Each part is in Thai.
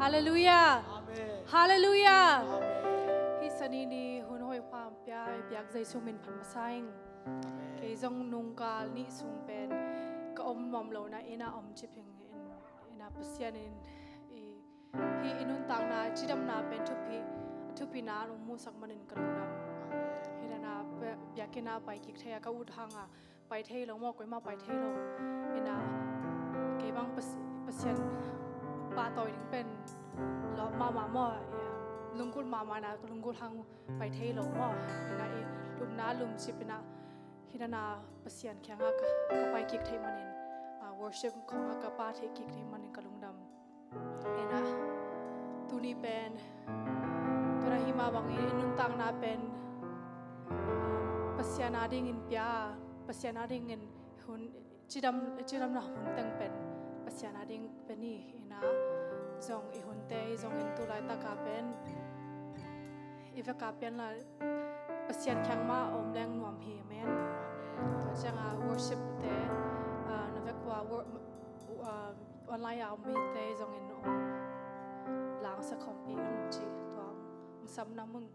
าเลลูยา อาเมน ฮาเลลูยา อาเมน ฮิสันีนีหุ่นหอยความเปียเปียกใจสุมินพันมาไซงเกยจงนุงกาลนี่สุงเป็นก็อมมอมเรานะเอนาอมจิพิงเอนาเปเซียนินฮีอินุนตังนาจิดำนาเป็นทุพีนาลุมูสักมันินกระดุนำเฮดานาเปียกนาไปกิกเทียก็อุดหางอ่ะไปเที่ยวมอกไว้มาไปเที่ยวเอนาเกยบังเปเซียนปาต่อยถึงเป็นแล้วมาหม้อลุงกุลมานะลุงกุลทางไปเที่ยวหม้อเอนาลุมน้าลุมสิบนะฮิดานาเปเซียนแข็งอ่ะก็ไปกิกเที่ยวมันินworship ของอ่ะก็ปาเที่ยวกิกเที่ยวมันินกระลุงดำเอนาตัวนี้เป็นตัวนั้นหิมาบางอินุนตังนาเป็นปัสยานาดิ่งอินเปียปัสยานาดิ่งอินหุ่นจิดำนาหุ่นตั้งเป็นปัสยานาดิ่งเป็นนี่นะจงอีหุ่นเตยจงอินตุไลตากาเป็นอีเวกาเป็นละปัสยานแข็งมาอมแรงหน่วมเฮเมนตัวจังworship เตนเวกว่าออนไลน์เอามีเตยจงอินล้างสักคำปีนั่นจีตัวมึงซ้ำน้ำมึง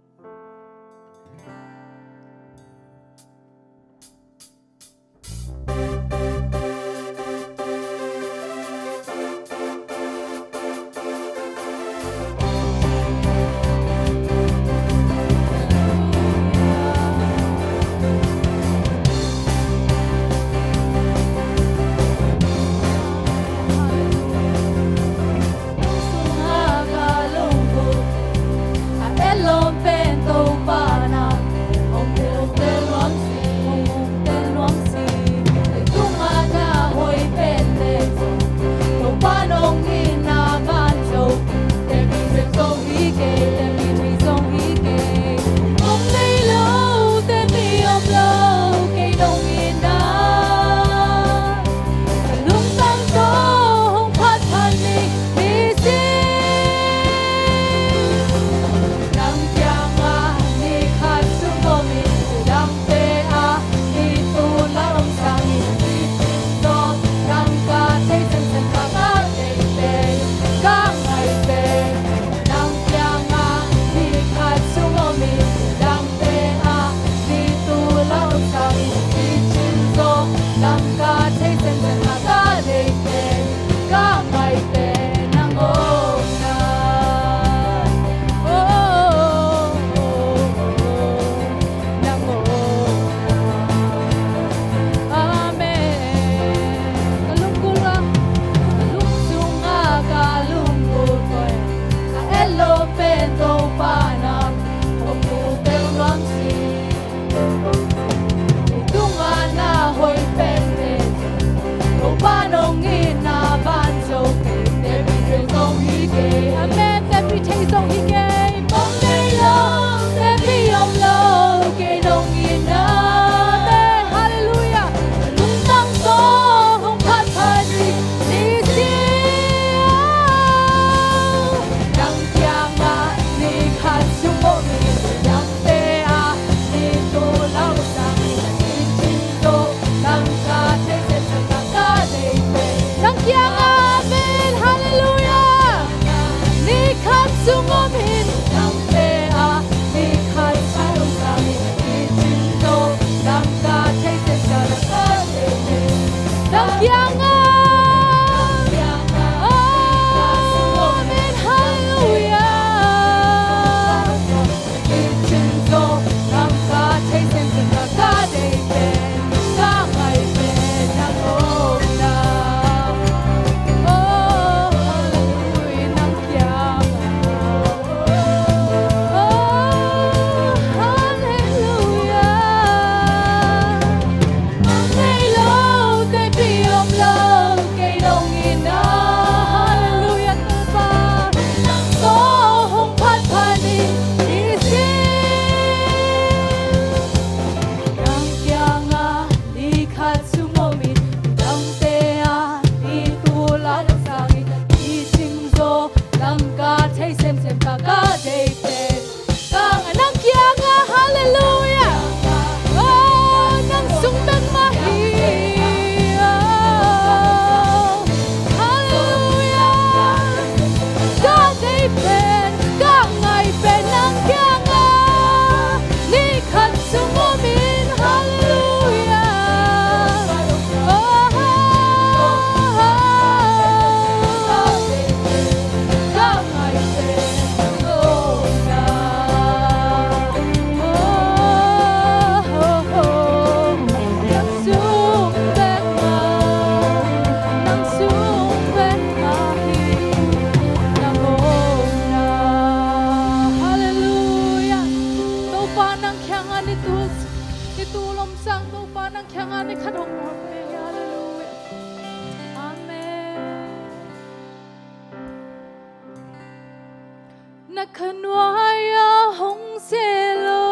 ya hong se lo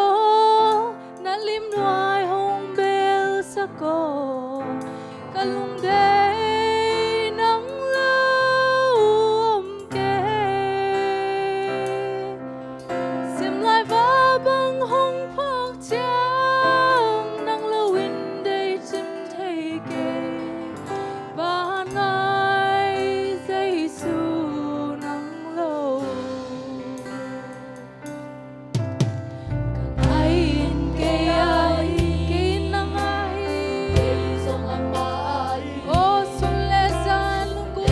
na lim nuai hong bel sa ko kalung day nang lâu kê sim lai va bang hong phok chang nang lâu in day chim thay kê ba ngai dây su nang lâu càng ai in kê ai kê nang ai song am ai o sun le san lung guin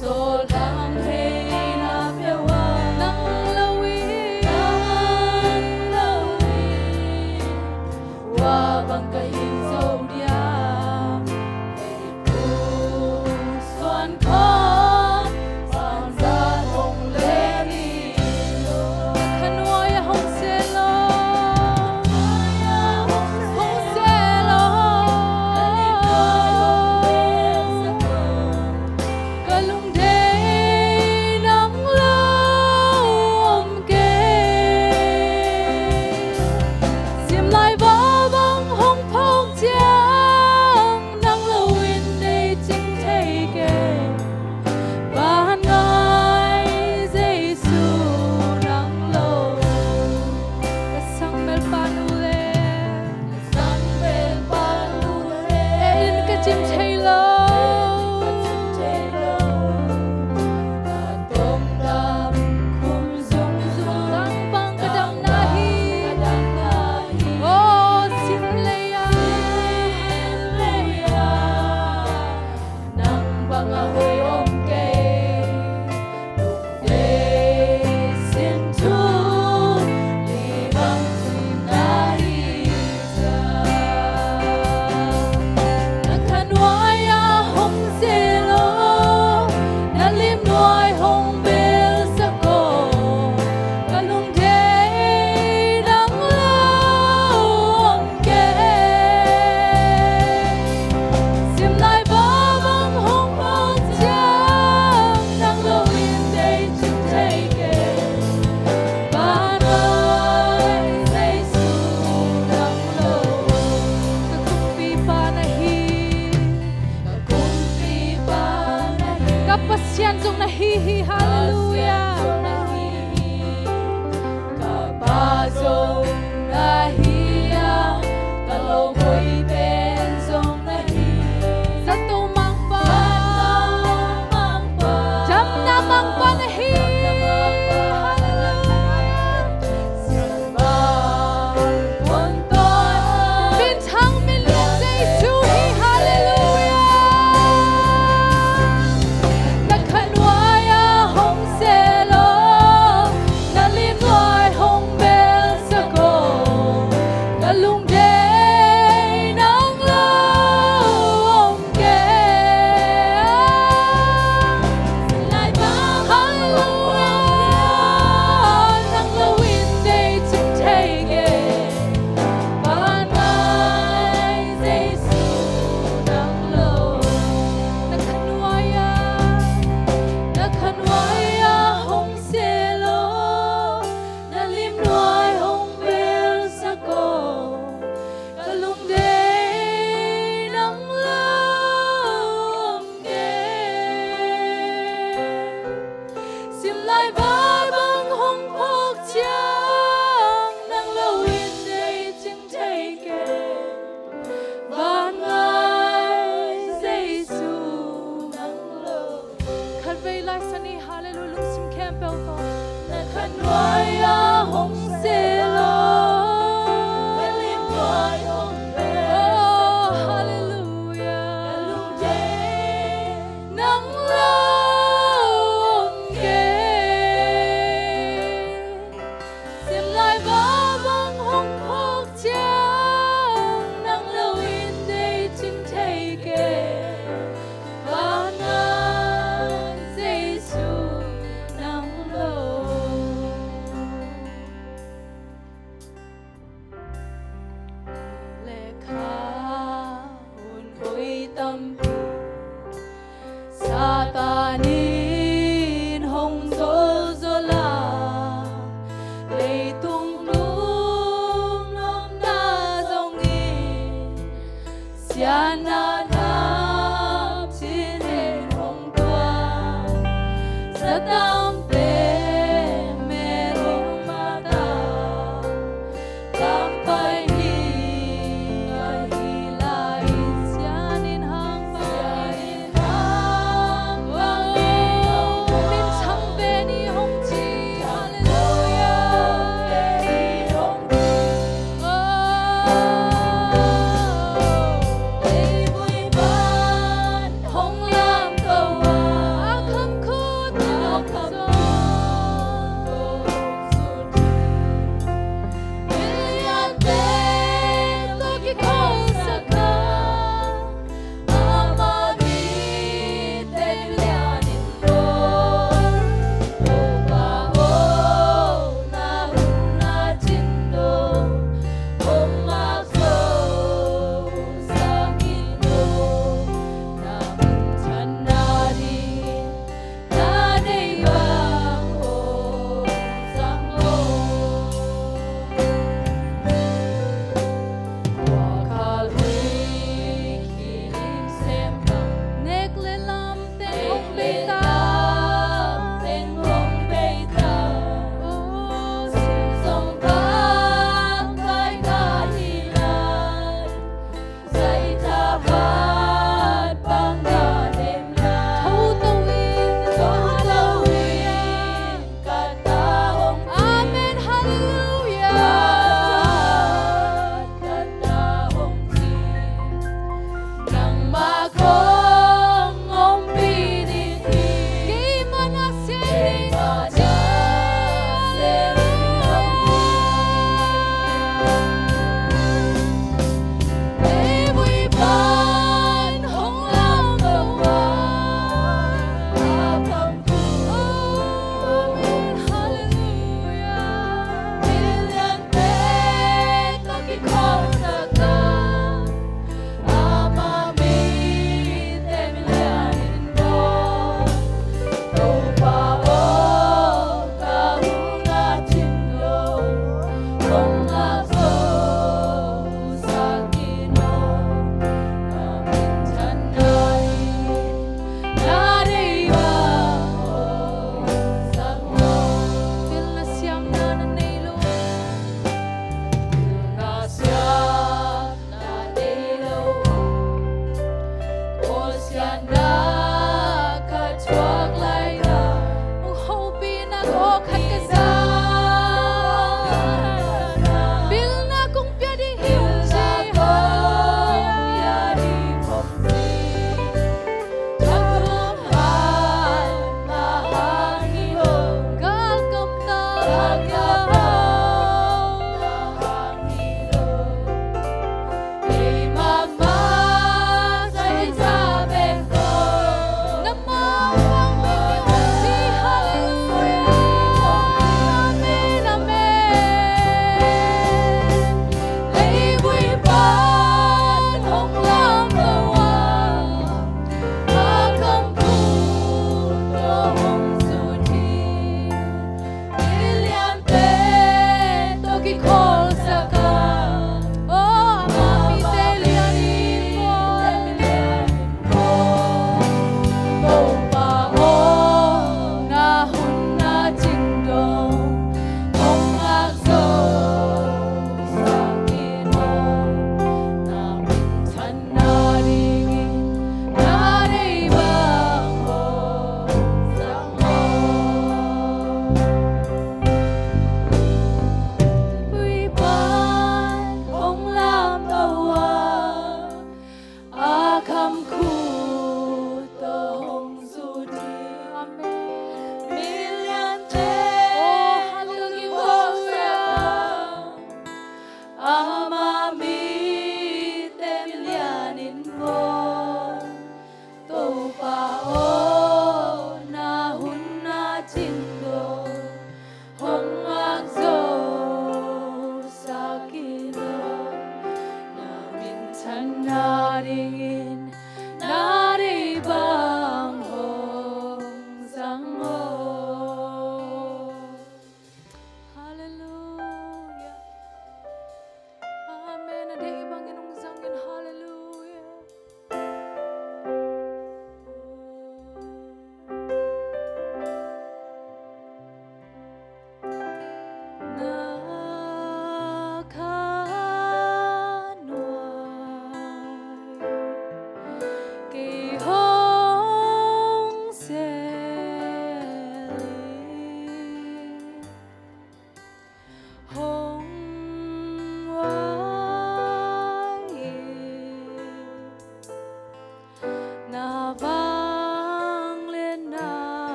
so lang hey na pe wa nang lâu wa bang ka hin so dia hey pu suan khom san sa hong le ni lo khan wa ya hong se lo hong se lo kalung de nang lâu kê sim lai va bang hong phong chiang nang lâu in đây chính thay kê ban ngai dây su nang lâu ka sang bel panule in ka chim thay lo tom dam khum zum zum lang bang ka dam na hi oh sim le ya nang bang a hoi om ke de sin tu li bang sim na hi sa na khan wa ya hong se lo na lim nuai hong bel sa ko kalung de nang lâu kê sim lai va bang hong phong chang nang lâu in đây chính thay kê ban ngai dây su nang lâu ka kung pi pa na hi ka pasyan zong na hi hallelujah ka pa zong na hi ka lo ngoi ben zong na hi sa tu mang pa jam na mang pa na hi hallelujah san ba con tôi bên thang bên liên dây su hi hallelujah na khan wa ya hong se lo na lim nuai hong bel sa ko kalung de nang lâu kê lai ba hallelujah nang lâu in đây chính thay kê ban ngai dây su nang lâu na khan wa ya hong se lo na lim nuai hong bel sa ko kalung de nang lâu kê sim lai va bang hong phok chiang nang lâu in đây chính thay kê ban ngai dây su nang lâu khan vei lai sani hallelujah lung sim campbell ko na khan wa ya hong se lo na lim nuai hong bel oh hallelujah kalung de nang lâu kê sim lai va bang hong phok chiang nang lâu in đây chính thay kê ban ngai dây su nang lâu sa tampe merong mata kapay hilahin siyanin hang min sampe ni hong chi hallelujah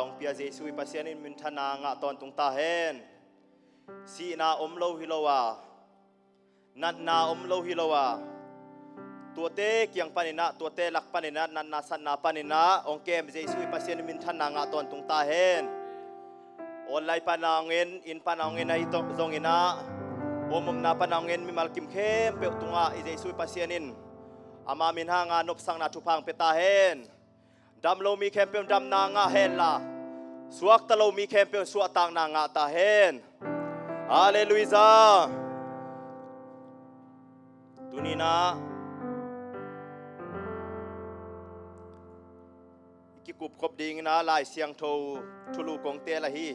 องเปียเจสุยปัสยานินมินทนางะตอนตุงตาเฮนสีนาอมโลฮิโลวานัดนาอมโลฮิโลวาตัวเตกยังปานินะตัวเตลักปานินะนันนาสันนาปานินะองเกมเจสุยปัสยานิมินทนางะตอนตุงตาเฮนออนไลน์ปานางเงินอินปานางเงินไอตองซองอินะโอมนาปานางเงินมีมัลกิมเข้มเปตุงะเจสุยปัสยานินอามามินหางานบสังนาทุพังเปตาเฮนดำโลมีเข้มเปดำนางะเฮนละสวกตะโลมีเข้มเปสวกตางนางะตาเฮนฮาเลลูยาตุนีนะกิกุบคบดิงนะลายเสียงโททุลูกงเตละฮี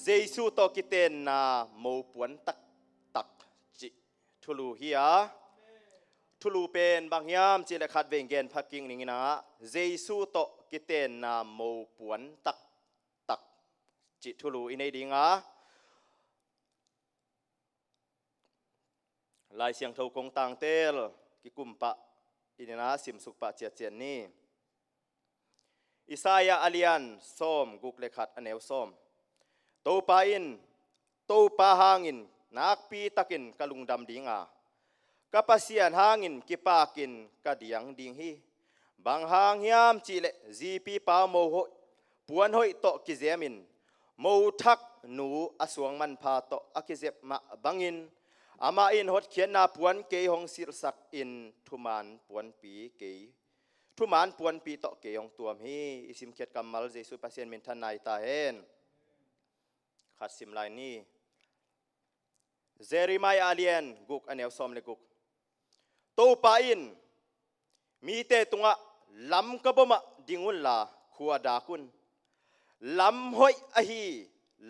เจสุโตกิเตนนะโมปวนตักตักจิทุลูฮียทุลูเป็นบางยามจิเลขัดเวงเกนพักกิ่งนิงนะเจสุโตกิเตนนะโมปวนตักตักจิทุลูอินเอดิงะลายเสียงโทกงต่างเตลกิกุมปะอินนะสิมสุกปะเจียเจียนนี่อิสายาอาลียนส้มกุกเลขัดอเนวส้มโตปาอินโตปาหางินนักปีตักินกะลุงดำดิงากะปะเสียนหางินกิปากินกะเดียงดิงฮีบางหางยามจิเลจีปีปาโมโหปวนหอยโตกิเซมินโมทักหนูอสวงมันพาโตอกิเซมะบังอินอามาอินหดเขียนนาปวนเกยหงศิรศักอินทุมานปวนปีเกยทุมานปวนปีโตเกยหงตัวมีอิสิมเขียดกำมัลเจสุปัสเซนมินทันนายตาเฮนขัดสิมลายนี้เจริมายอาเลียนกุกอันเอวซอมเลกุกโตปาอินมีเตตุงะลำกบมะดิงุนลาขัวดาคุนลำหอยอหี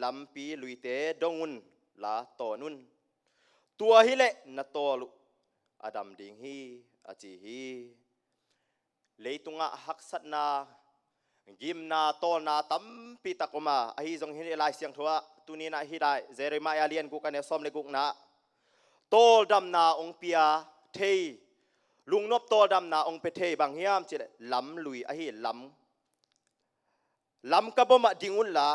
ลำปีลุยเตดงุนลาโตนุนตัวฮิเลนัตโตลุอดัมดิงฮีอาจีฮีเลยตุงะฮักสัตนากิมนาโตนาตัมปีตะกมาอหีจงฮิเลายเสียงทัวตุนีนาฮิได้เจริมายาเลียนกุกันเนซอมเลกุกนะโตดัมนาองเปียเทลุงนบโตดัมนาองเปเทบางยามจิเลลำลุยอหีลำกบมะดิงุนลา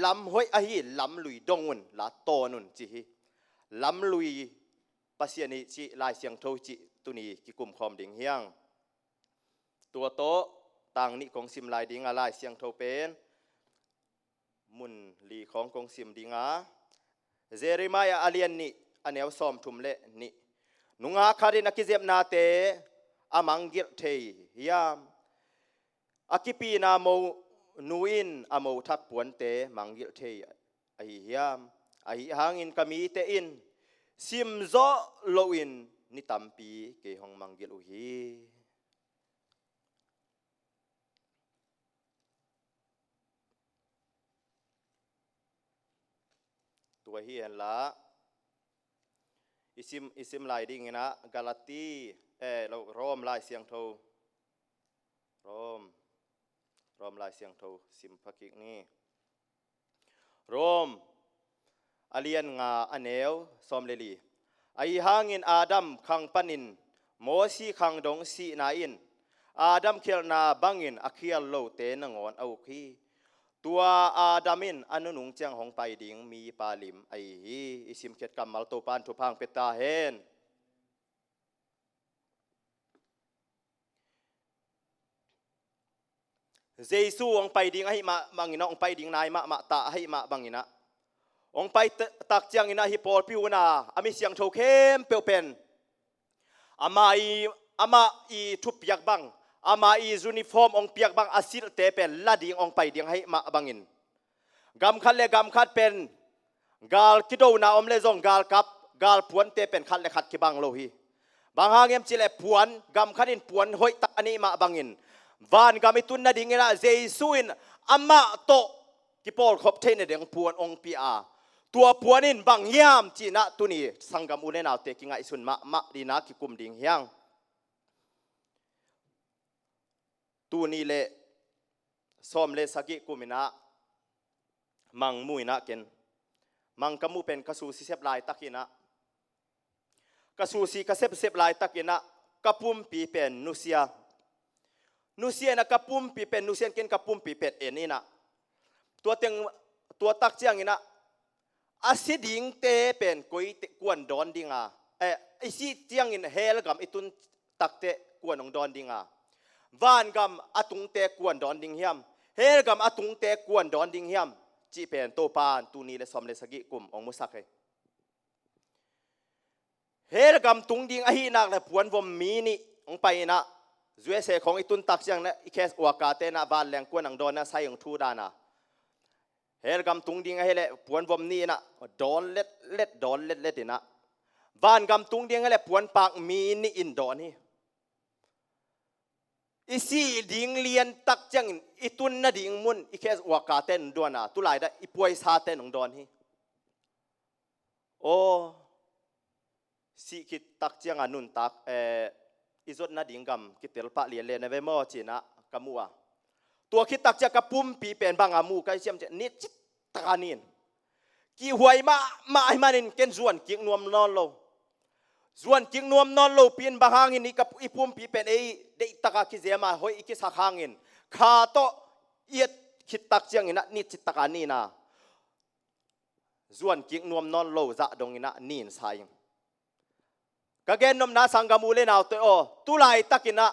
ลำหอยอหีลำลุยดงุนลาโตนุนจีฮีลำลุยปัสยานิจิลายเสียงโทจิตุนีกิกุมคอมดิงเฮียงตัวโตต่างนิของซิมลายดิงอะไรเสียงโทเป็นมุนลีของกงซิมดิงาเจริมายาอาเลียนนิอันเอวซอมทุมเลนินุงาคารินักิเซมนาเตอามังกิรเทยามอากิปีนาโมนูอินอโมทักปวนเตมังกิรเทยไอฮิยามไอหางอินกามีเตอินซิมโซโลอินนิตัมปีเกหงมังกิรอุฮีตัวเฮียนละอิซิมลายดิ่งนะกาลาตีเราโรมลายเสียงโทโรมลายเสียงโทซิมพักิกนี่โรมอาเลียนงาอเนวซอมเลลีไอหางินอาดัมขังปันินโมซีขังดงสีนาอินอาดัมเคียลนาบังอินอคิยลโลเตนงอนเอาคีตัวอาดามินอนุนุงเจียงหงไปดิงมีปาลิมไอฮีอิสิมเขียดกำมัลโตปานทุพังเปตาเฮนเจซูองไปดิงให้มาบังอินะองไปดิงนายมาตาให้มาบังอินะองไปตักเจียงอินะฮิปอลพิวนาอามิเสียงโชเข้มเปียวเป็นอามาอีทุบยักบังอามาอียูนิฟอร์มองเปียกบังอาศิลเตเป็นลาดิงองไปดิงให้มาบังอินกำคัดเลกำคัดเป็นกาลกิโดนาอมเลซงกาลกับกาลพวนเตเป็นคัดเลขัดกิบังโลฮีบางหางเอ็มจิเลพวนกำคัดอินพวนหอยตานีมาบังอินวานกามิตุนนาดิงนะเจสุอินอามาโตกิปอลขบเทนเดงพวนองปีอาตัวพวนินบางยามจีนะตุนีสังกามุเนนาเตกิงไอสุนมาดีนักกิกุมดิงเฮียงตูนี่เลซ้อมเลสกิกุมินะมังมุยนะเกนมังกมูเป็นกสูสีเสบลายตักินะกสูสีกเสบลายตักินะกปุ่มปีเป็นนุเซีย นุเซียนกับปุ่มปีเป็นนุเซียนกินกับปุ่มปีเป็ดเอ็นนี่นะตัวเต็งตัวตักเจียงนี่นะอาศิดิงเตเป็นกุยกวนดอนดิงอ่ะไอซีเจียงอินเฮลกับไอตุนตักเตกวนองดอนดิงอ่ะวานกับอตุงเตกวนดอนดิงเฮียมเฮลกับอตุงเตกวนดอนดิงเฮียมจีเป็นโตปานตูนีเลสอมเลสกิกุมองมุสักเฮลกับตุงดิงอหินักเลยพวนวมมีนี่องไปนะจวยเสของไอตุนตักเจียงนะอีเคสอวกาเตนะวานแรงกวนองดอนนะใส่องทูดานะเฮลกำตุงดิงให้เละพวนวมนี่นะดอนเล็ดดอนเล็ดนะบ้านกำตุงดิงให้เละพวนปากมีนี่อินดอนนี่อีซีดิงเลียนตักจังอีตุนน่ะดิงมุนอีแค่อวกาเต้นดวนนะตุลายได้อีป่วยซาเต้นของดอนนี่โอ้สิคิดตักจังอนุนตักอีจดน่ะดิงกำคิดเตลปะเลียนเลนในเวมอจีนะกำมัวตัวคิดตักจะกระปุ่มปีเป็นบางอามูใกล้เชื่อมจะนิดจิตตานินกี่หวยมาไอ้มานินเกณฑ์ส่วนกิ่งนวมนอนโลส่วนกิ่งนวมนอนโลเปลี่ยนบางหางินนี่กับอีปุ่มปีเป็นไอ้ได้ตากาคิเจมาหอยอีกิสักหางินขาโตเอียดคิดตักเจียงอินะนิดจิตตานีนะส่วนกิ่งนวมนอนโลจะดงอินะนินสายกะเกณฑ์นมนาสังกามูเลนเอาตัวโอตุลายตักินะ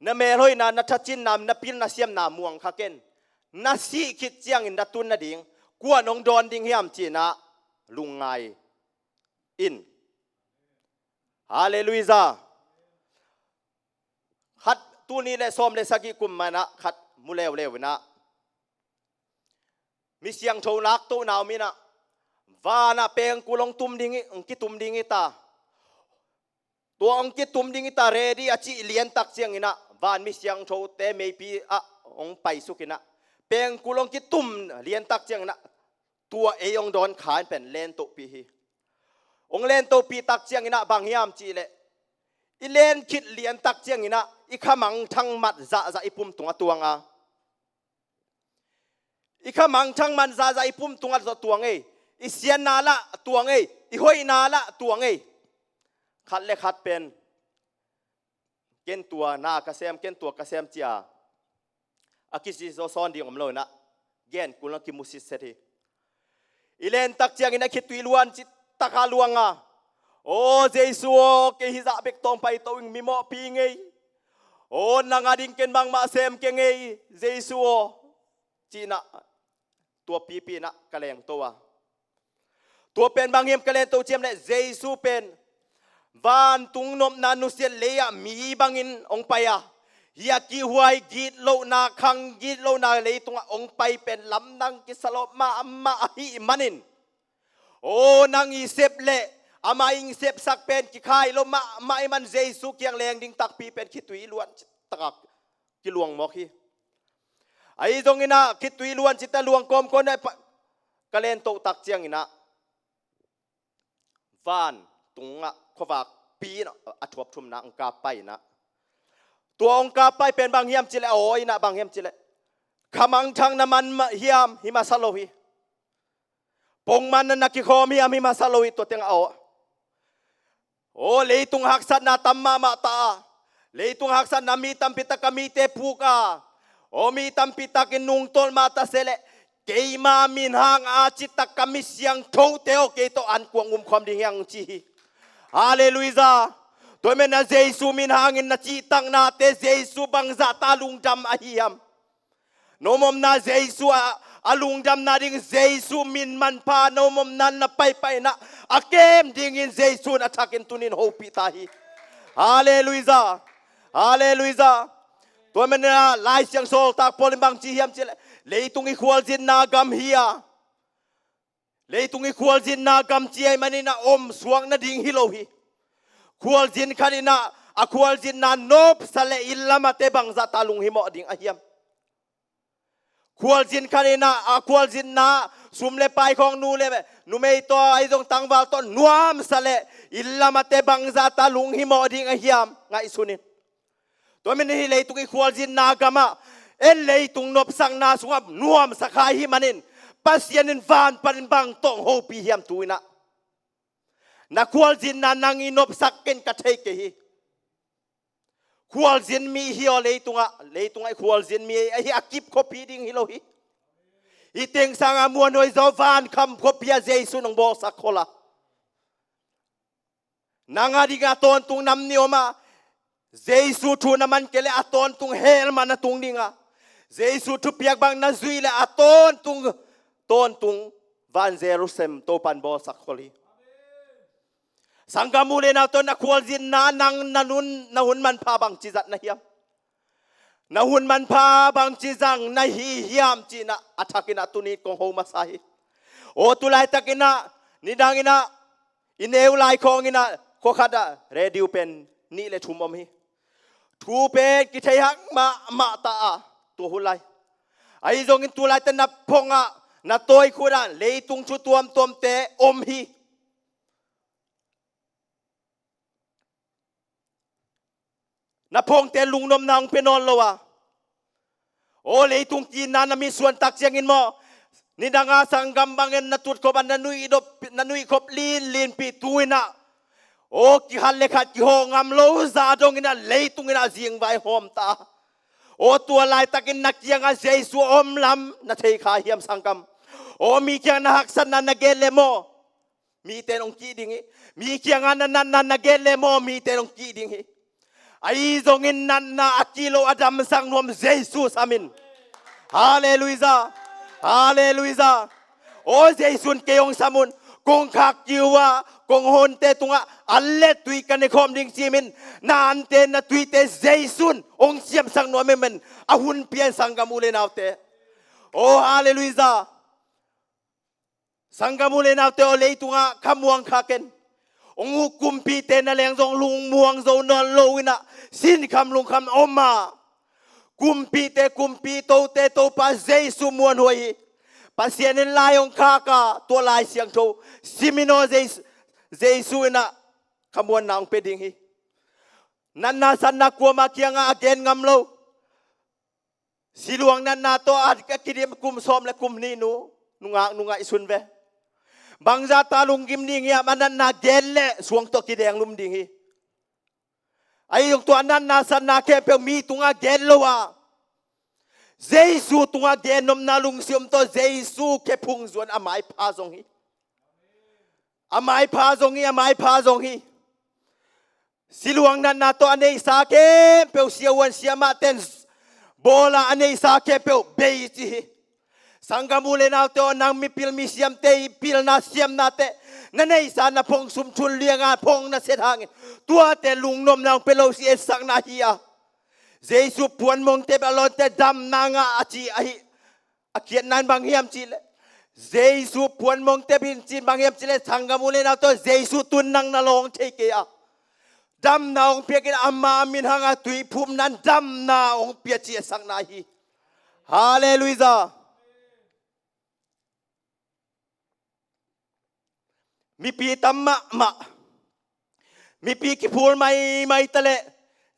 นเมลอยนานัทจินนามนพิลนาเซียมนาม่วงข้าเกนนาซีคิดเจียงอินดัตุนนาดิงกวนองดอนดิงเฮียมจีนะลุงไงอินฮาเลลูยาขัดตูนี้เลสอมเลสกิกุมมานะขัดมุเลวเลวนะมีเสียงโชนักตัวนาวมีนะวานะเปงกุลงตุมดิงองกิตุมดิงอิตาตัวองกิตุมดิงอิตาเรดีอาจิเลียนตักเจียงอินะวานมิเสียงโชเตเมปีองไปสุกินะเปงกุลงกิตุมเลียนตักเจียงนะตัวเอยองดอนขานเป็นเลนโตปีฮีองเลนโตปีตักเจียงอินะบางยามจีเลอีเลนคิดเลียนตักเจียงอินะอีขมังทั้งมัดจะอีปุ่มตัวงอีขมังทั้งมันจะอีปุ่มตัวงอีเสียนาละตัวงอีห้อยนาละตัวงขัดเลขัดเป็นเกณฑ์ตัวนาเกษมเกณฑ์ตัวเกษมเจียอากิสิโซซอนดีอมเลยนะเกณฑ์กุลกิมุสิเสถีอีเลนตักเจียงอินะคิดตุยล้วนจิตตะคาลวงโอ้เจสุเกฮิซาเบกตองไปตัวอิงมิโมปีไงโอ้นางอดิงเกนบางมาเซมเกงไงเจสุจีนะตัวปีนะกะเลงตัวเป็นบางเฮียมกะเลงตัวเจียมเลยเจสุเป็นวานตุงนมนานุเซียเลียมีบางอินองไปยากิหวยกีดโลนาคังกีดโลนาเลยตุงองไปเป็นลำนังกิสโลมาฮิมันินโอ้นางอีเซบเละอามาอิงเซบสักเป็นกิคายโลมาไอมันเจสุเกียงแรงดิงตักปีเป็นคิดตุยล้วนตักกิลวงมอกฮีไอ้ตรงนี้นะคิดตุยล้วนจิตตะลวงกลมคนได้กะเลนโตตักเจียงอินะวานตุงขวากปีนะอัฐวบชุมนะองกาไปนะตัวองกาไปเป็นบางเฮียมจิเลโอ้ยนะบางเฮียมจิเลขมังทางน้ำมันเฮียมหิมาซาโลฮีปงมันนักกิโคมเฮียมหิมาซาโลฮีตัวเตียงเอาโอ้เลยตุงหักสันนาตัมมามาตาเลยตุงหักสันนามีตัมปิตะกมีเตพูกาโอ้มีตัมปิตะกินุงตอลมาตาเซเลเกยมามินหางอาจิตตะกมิเสียงโทเตโอเกโตอันกวงความดียังจีฮาเลลูยาตัวเมนะเจสุมินหางอินนะจีตังนาเตเจสุบังซาตาลุงจำอาฮิยมโนมมนาเจสุอาลุงจำนาดิงเจสุมินมันพาโนมมนันนะไปนะอาเกมดิงอินเจสุนะทักินตุนินโฮปิตาฮีฮาเลลูยาฮาเลลูยาตัวเมนะลายเสียงโซลตากพอลิมบังจีเฮียมจิเลยตุงอีควอลจินนากำเฮียเลยตุงอีควอลจินนากำจีไอมันนะอมสวงนะดิงฮิโลฮีควอลจินคันินะอะควอลจินนาโนบสเลอิลลามาเตบังซาตาลุงฮิโมดิงอาเฮียมควอลจินคันินะอะควอลจินนาสุมเลไปของนูเลนูเมยตัวไอจงตังวาลต้นนัวมสเลอิลลามาเตบังซาตาลุงฮิโมดิงอาเฮียมง่ายสุนินตัวมันนี่เลยตุงอีควอลจินนากามาเอ็นเลยตุงนบสังนาสุงบนัวมสกายฮิมันินปัสยานินฟานปันบังตองโฮปีเฮียมตุยนะนักควอลจินนานังอินบสักเกนกัทเฮเกฮี ควอลซินมีฮิโอเลยตุงไอควอลซินมีไอฮิอากิบคอพีดิ้งฮิโลฮิอีเต็งสังอามวนโอยจอฟานคำคอพีอาเจสุนองบอสักโคละนางอาดิกาตอนตุงนำนิโอมาเจสุทูนามันเกเลอาตอนตุงเฮลมานาตุงนิงาเจสุทูเปียกบางนาซุยเลอาตอนตุงวันเจรูซาเล็มโตปันบอสักโคลีสังกามูเลนาตอนนักควอลซินนังนาหุนมันพาบังจิจัดนะเฮียมนาหุนมันพาบังจิจังนะฮีเฮียมจีนะอัฐกินะตุนีกงโฮมาสาฮีโอตุไลตะกินะนิดังกินะอินเอวไลคองกินะโคขัดะเรดิวเป็นนี่เลทุมอมฮีทูเป็นกิเทหักมาตาตัวหุไลไอจงอินตุไลตะนับพงะนาโตยคูระเลยตุงชุตวมตวมเตอมฮีนาพงเตลุงนมนางเพนอนโลวะโอเลยตุงจีนนามีส่วนตักเสียงอินโมนี่ดังอาสังกัมบังเงินนาตุดขบันนานุยขบลีนปีตุยนะโอกิฮัลเลขัดกิโฮงามโลซาดงอินะเลยตุงอินะเสียงไว้หอมตาโอตัวลายตักินนักยังอาเจสุอมลำนาเทขาเฮียมสังกัมโอมีเกียงนาหักสันนันนาเกเลโมมีเตนองกีดิงิมีเกียงนันนาเกเลโมมีเตนองกีดิงิไอ้จงอินนันนาอักิโลอดัมสังนวมเจสุสอามินฮาเลลูยาฮาเลลูยาโอเจสุนเกยองสามุนกงขักยิวากงฮนเตตุงะอัลเลตุยกันในคอมดิงซีมินนานเตนตุยเตเจสุนองเสียมสังนวมเมนอาหุนเปียนสังกามูเลนาวเตโอฮาเลลูยาสังกามูเลนาวเตโอเลตุงะขมวงขาเกนองค์กุมปีเตนแรงจงลุงม่วงโซนอนโลวินะสินคำลุงคำอมมากุมปีโตเตปาเจสุมวนหวยปัสเซียนลายองคากาตัวลายเสียงโตซิมิโนเจสุนะขมวนนางเป็ดดิงฮีนันนาสันนักกัวมาเคียงอาเกนงำโลสิลวงนันนาตัวอาดกกิริมกุมซอมและกุมนีนุงะอิสุนเวบางจาตาลุงกิมดิ่งเนี่ยมันนาเกลเล่สวงตัวกิเดงลุมดิ่งฮีไอ้ยงตัวนั้นนาสันนาแค่เพียงมีตุงอาเกลโลวะเจสุตุงอาเกนนมนาลุงเสียมตัวเจสุแค่พุงส่วนอามายพาซงฮีอามายพาซงฮีสิลวงนั้นนาตัวอันนี้สาเกเปียวเสียวันเสียมาเต้นโบลาอันนี้สาเกเปียวเบย์จีสังกามูเลนาเตอนางมีพิลมีเสียมเตยพิลนาเสียมนาเตนั่นไอ้สารนพงสุมชุนเลียงอาพงนาเสดหางตัวเตลุงนมนางเปโลซีเอสังนาฮียาเจสุพวนมงเตบอลอนเตดำนางอาจีอาเขียนนันบางเฮียมจีเลเจสุพวนมงเตบินจีบางเฮียมจีเลสังกามูเลนาเตเจสุตุนนางนาลองเทเกียดำนาองเปียกินอามามินหางาตุยภูมินั้นดำนาองเปียจีสังนาฮีฮาเลลูยามีปีตัมมะมีปีกิพูลไม่ตะเล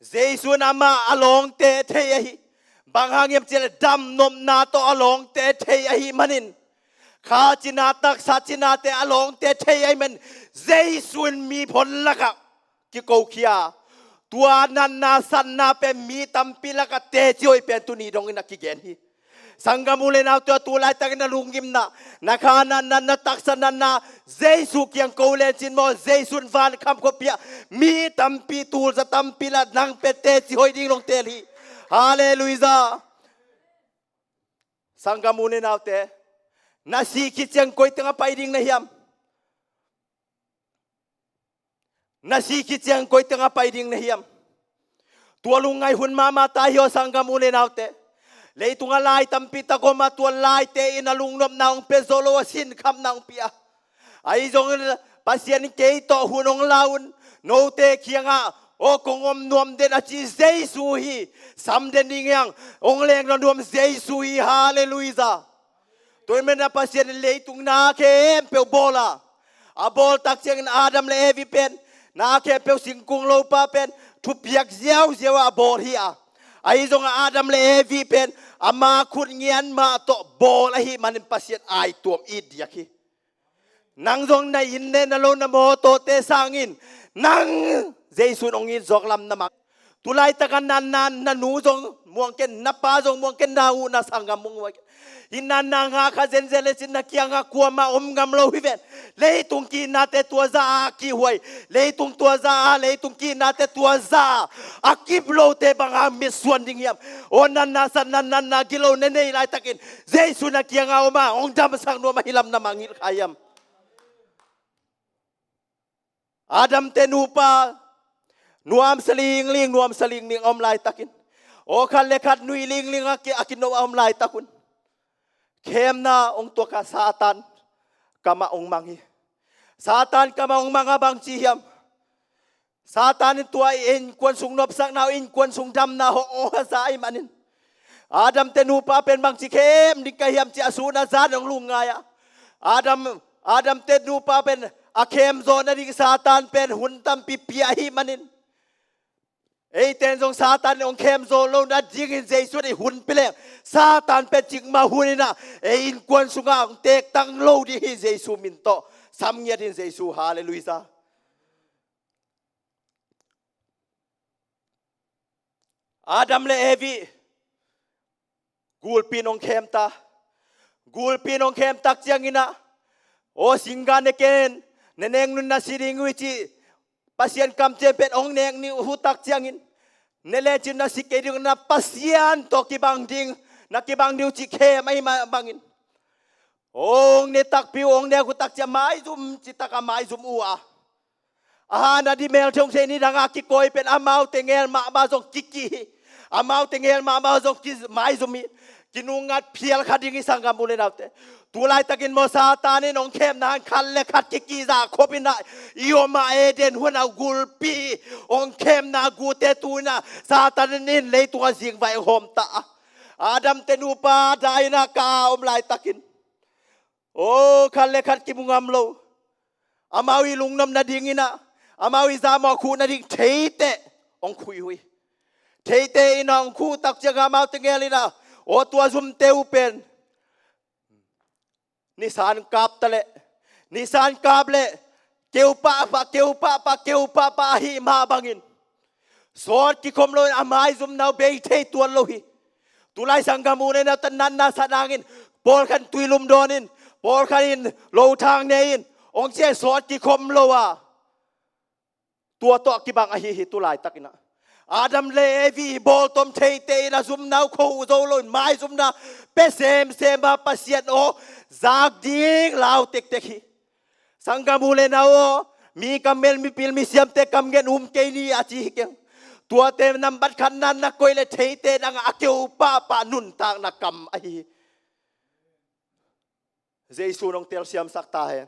เจสุนามาอลองเตเทยฮีบางหางเงียบเจลดำนมนาโตอลองเตเทยฮีมันินข้าจินาตักสัจินาเตอลองเตเทยมันเจสุนมีผลละครับกิโกเคียตัวนันนาสันนาเป็นมีตัมปิละกะเตจิโอเป็นตุนีดงนักกิเกนฮีสังกามูเลนาตัวลายตักนาลุงกิมนะนักานันตักสันนาเจสุเกียงโกเลจินโมเจสุนฟานคำคบเปียมีตัมปีตูลสตัมปีละนังเปเตจิโอยดิ้งลงเตลีฮาเลลูยาสังกามูเลนาเตนาซีคิดเจียงโกยตั้งไปดิ้งนะเฮียมนาซีคิดเจียงโกยตั้งไปดิ้งนะเฮียมตัวลุงไงหุ่นมาตายโยสังกามูเลนาเตเลยตุงลายตัมปิตะโกมาตัวลายเตอินาลุงนมนางเปโซโลสินคำนางเปียไอ้จงปัสยานิเกยโตหุ่นองลาวนโนเตเคียงอ่ะโอ้กงอมนวมเดนอาจิเจสุฮีสัมเดนดิ่งยังองเลงนวมเจสุฮีฮาเลลูยาตัวมันนะปัสยานิเลยตุงนาเคมเปียวโบลาอาโบลตักเชียงอาดัมเลวิเป็นนาเคมเปียวสิงกุงโลปาเป็นทุบเปียกเจียวอาโบลฮีอาไอ้จงอาดัมเลวีเป็นอามาคุณเงียนมาโตโบลาฮีมันเป็นปัสยานไอตัวอีดยาคีนังจงในอินเนนโลนโมโตเตสังอินนังเจสุนองอินจอกลำนมัก tulay takan nan nanu zong muangken napa zong muangken nau na sangam mung hinan na nga ka zenzele sin na kia nga kuwa ma ngam lo hiven leitung ki nate tua za ki huai leitung tua za leitung ki nate tua za akip lo te bang miswan ding yam onan na san nan na gilo nene lai takin jesu na kia nga oma ong jam sang no mahilam na mangil kayam Adam tenupa nuam seling ling om lai takin o kan lekat nui ling akin no om lai takun kem na ong tua ka satan kama ong mangi satan kama ong mga bang ciham satan tua in kwan sung nop sak na in kwan sung dam na ho o sa ai manin Adam tenupa pen bang cikem di kahiam ci asuna zan ong lungaya Adam tenupa pen akem zona di satan pen huntam pipiahi manin ten jong satan ong kem zo lo na jingin jesu di hun pile satan pe jing ma hunina in kwan sunga ong tek tang lo di hi jesu minto samnya din jesu haleluya Adam le evi gulpin ong kem tak chiang ina o singane ken neneng nun na siring wichi pasien kam cepet ong neng ni hutak chiangin nelechin na sikeding na pasien to kibang ding uchi ke mai bangin ong ne tak pi ong ne hutak cha mai zum cita ka mai zum ua na di mel chong se ni danga ki koi pen amau tengel ma ba jong kiki amau tengel ma ba jong ki mai zum kinungat pial khading isang gamule naute tulay takin mo satanin ong kem na kalle khat kiki za kopina ioma eden huna gulpi ong kem na gute tuna satanin lei tuwa sing vai hom ta Adam tenupa daina ka lai takin o kalle khat ki mungam lo amawi lungnam na dingina amawi zama khu na ding theite ong khui hui theite ina ong khu tak jaga mau tengelina o tua zum teu pen nisan kap le keu pa hi ma bangin sort ki kom lo amai zum nau be the tuan lo hi tulai sanggamune na tanan na sanangin por kan tuilum donin por kanin lo thang nein ong che sort ki kom lo wa tua to ki bang hi tulai takina Adam Levi boltom teite na zum nau ko zolon mai zum na pesem sema pasien o zag ding lau tek teki sangamule na o mi kamel mi pil mi siam te kam gen ke ni achi ke tua te nambat khanan na koile teite nang akeu pa nun tang na kam ai Jesu nong tel siam sakta he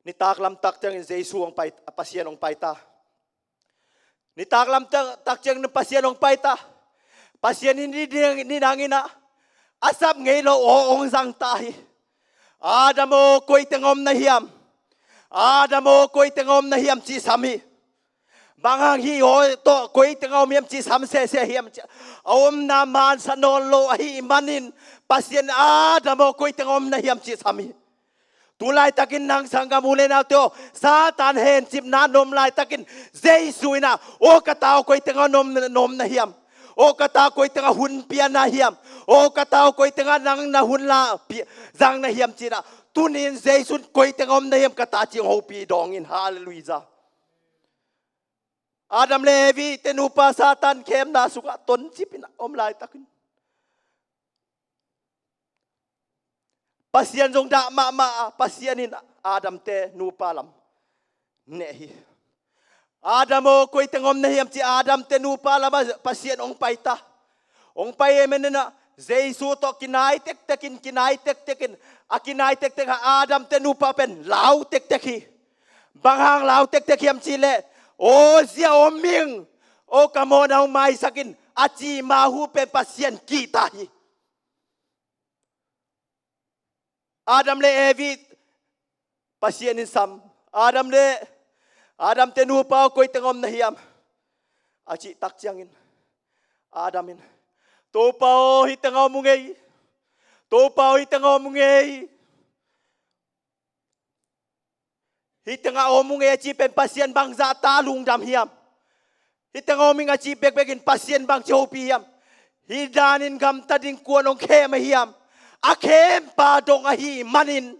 ni taklam tak chang Jesu ang pasien ong paita ni taklam tak chang ng pasien ong paita pasien hindi nangina asap ngelo ong sang tahi Adamo koy tengom na hiam chi sami bangang hi ho to koy tengom hiam chi sam se hiam om na man sanon lo hi manin pasien Adamo koy tengom na hiam chi sami tulay takin nang sanggamule na to satan hen sip na nom lai takin Jesu ina o katao koy tenga nom na hiam o katao koy tenga hun pia na hiam o katao koy tenga nang na hun la zang na hiam china tunin Jesu koy tenga om na hiam kata chi ho pi dongin hallelujah Adam Levi tenupa satan kem na suka ton sipina om lai takin pasien jong da ma pasienin Adam te nupalam nehi Adamo koy tengom nehiam ci Adam te nupalam pasien ong paita ong paye menena Jesu to kinai tek tekin akinai tek Adam te nupa pen lau tek teki banghang lau tek tekiam chile o sia oming o kamona mai sakin aci mahu pe pasien kita hi Adam le evi pasien in sam Adam te nupa koy tengom na hiam aci tak chiangin Adamin to pao hi tengom mungei hitanga omung e chi pen pasien bang za ta lung dam hiam hitanga oming a chi bek bekin pasien bang chopi hiam hidanin gam tading kuan ong khem hiam a khem pa dong a hi manin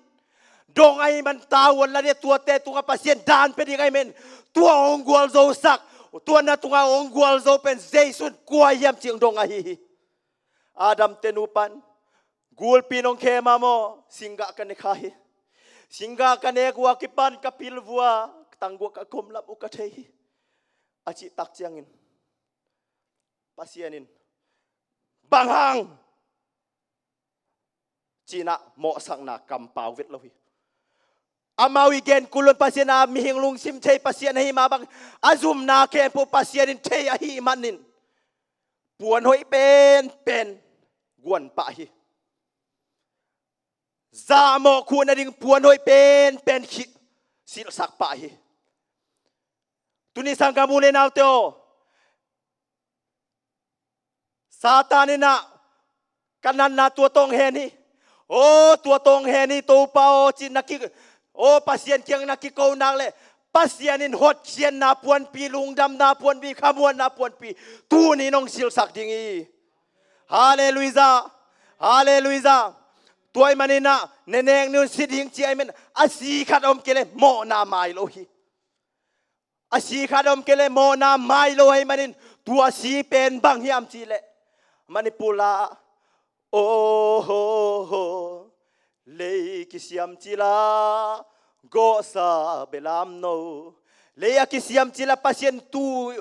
dong ai man tawon la de tua te tunga pasien dan pe ding ai men tua ong gwal zo sak tua na tunga ong gwal zo pen jaisun kwa hiam ching dong a hi Adam tenupan gul pinong khema mo singa kan khai singa kan ek wa kipan kapil bua tanggo ka komlap u ka thei achi tak chiangin pasianin banghang china mo sang na kam pau vet lohi amawi gen kulon pasiana mi hinglung sim thei pasian hi ma bang azum na ke pu pasianin thei a hi manin puan hoi pen guan pa hi za mo khu na ding puan hoi pen khi sil sak pa hi tuni sang kamule naw teo satanina kanan na tua tong he ni o tua tong he ni to pa o chin naki o pasien kyang naki ko nang le pasianin hot chien na puan pi lung dam na puan bi khamuan na puan pi tu ni nong sil sak ding i hallelujah hallelujah toy manina neneng nun siding chi ai men asi khat om kele mo na mai lo hi asi khat om kele mo na mai lo hi manin tua si pen bang hiam chi le manipula o ho ho le kisiam chi la go sa belam no le ya kisiam chi la pasien tu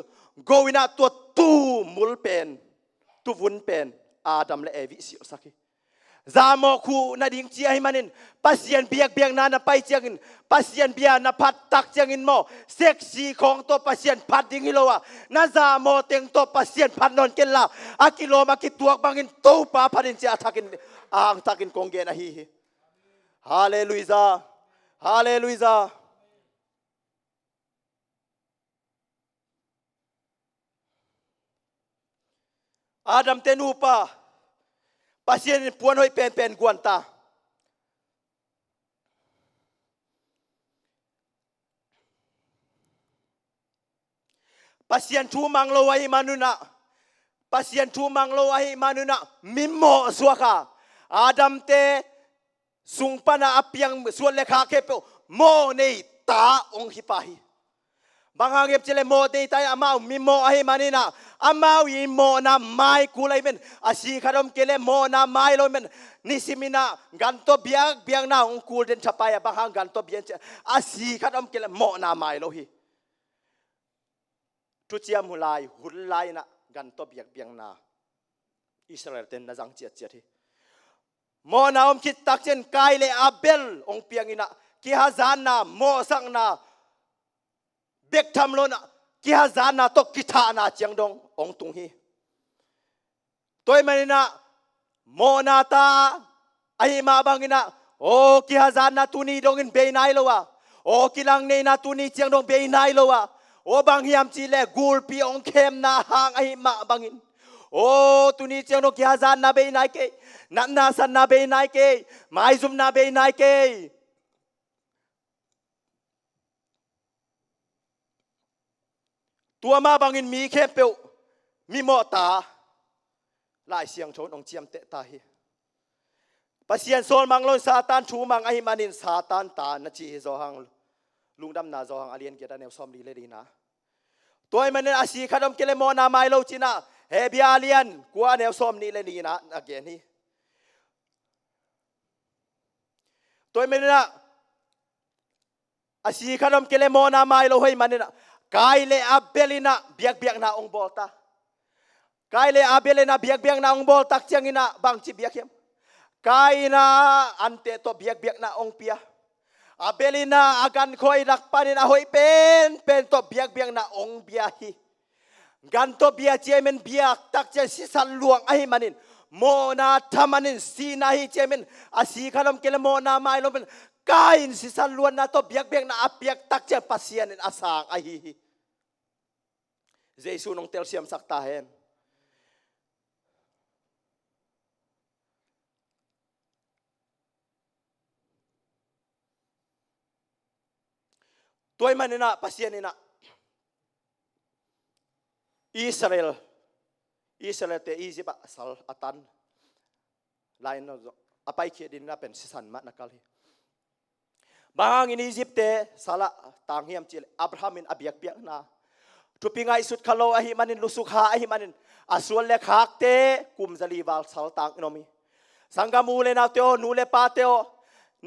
go ina tu mul pen tu vun pen Adam le evi sil saki zamo khu na ding chi ai manin pasien biak na na pai chiangin pasien bia na phat tak chiangin mo sexy khong to pasien phat ding hilowa na zamo teng to pasien phat non ken la a kilo ma ki tuak bangin to pa pharin chi athakin ang takin kongge na hi hallelujah hallelujah Adam tenupa pasien puan hoi pen guanta pasien thu manglo ai manuna pasien thu manglo ai manuna mimmo suaka Adam te sungpana apiang suan lekha ke pe mo nei ta ong hipahi bangangep chele mo dei tai amau mimmo ai manina amau i mo na mai kulai men asi khadom kele mo na mai lo men nisimina ganto biang na ong kul den chapaya bahang ganto bian asi khadom kele mo na mai lo hi tu chiam hulai na ganto biang na Israel ten na jang chiat hi mo na om kit tak chen kai le abel ong piang ina ki hazan na mo sang na bek tham lo na ki hazan na to kitha na chiang dong ong tung hi toy manina mo na ta ai ma bangina o ki hazan na tuni dong in be nai lo wa o kilang nei na tuni chiang dong be nai lo wa o bang hiam chi le gul pi ong khem na hang ai ma bangin o tuni chiang dong ki hazan na be nai ke na san na be nai ke mai zum na be nai ke tua ma bangin mi khem pe mi mo ta lai siang chon ong chiam te ta hi pasien sol manglon satan thu mang ai manin satan ta na chi zo hang lungdam na zo hang alien ke ta ne som li le di na toy manin asi khadom kele mo na mai lo china he bia alien kwa ne som ni le ni na again hi toy manin asi khadom kele mo na mai lo hoi manin kai le abelina biak na ong bolta kai le abelina biak na ong bol tak chiang ina bang chi biak hem kai na ante to biak na ong pia abelina agan khoi rak panin a hoi pen to biak na ong bia hi gan to bia chemen biak tak che si sal luang ai manin mo na thamanin si na hi chemen asi khalom kele mo na mai lo pen kain si sal luan na to biak na apiak tak che pasian in asang ai hi Jesu nong tel siam sakta hen ตัวมันนี่นะปัสยานี่นะอิสราเอลเตอียิปต์สัลอัตันไลน์นะอภัยเขียดินนะเป็นสิสันมานักลีบางอินอียิปต์เตสละต่างเฮียมจิลอับราฮัมินอบิยักเบียกนะทุปิงไอสุดขโลอหิมันินลุสุขาอหิมันินอาส่วนเล็กฮักเตกุมซาลีวาลสัลต่างอินอมีสังกามูเลนาเตโอนูเลปาเตโอ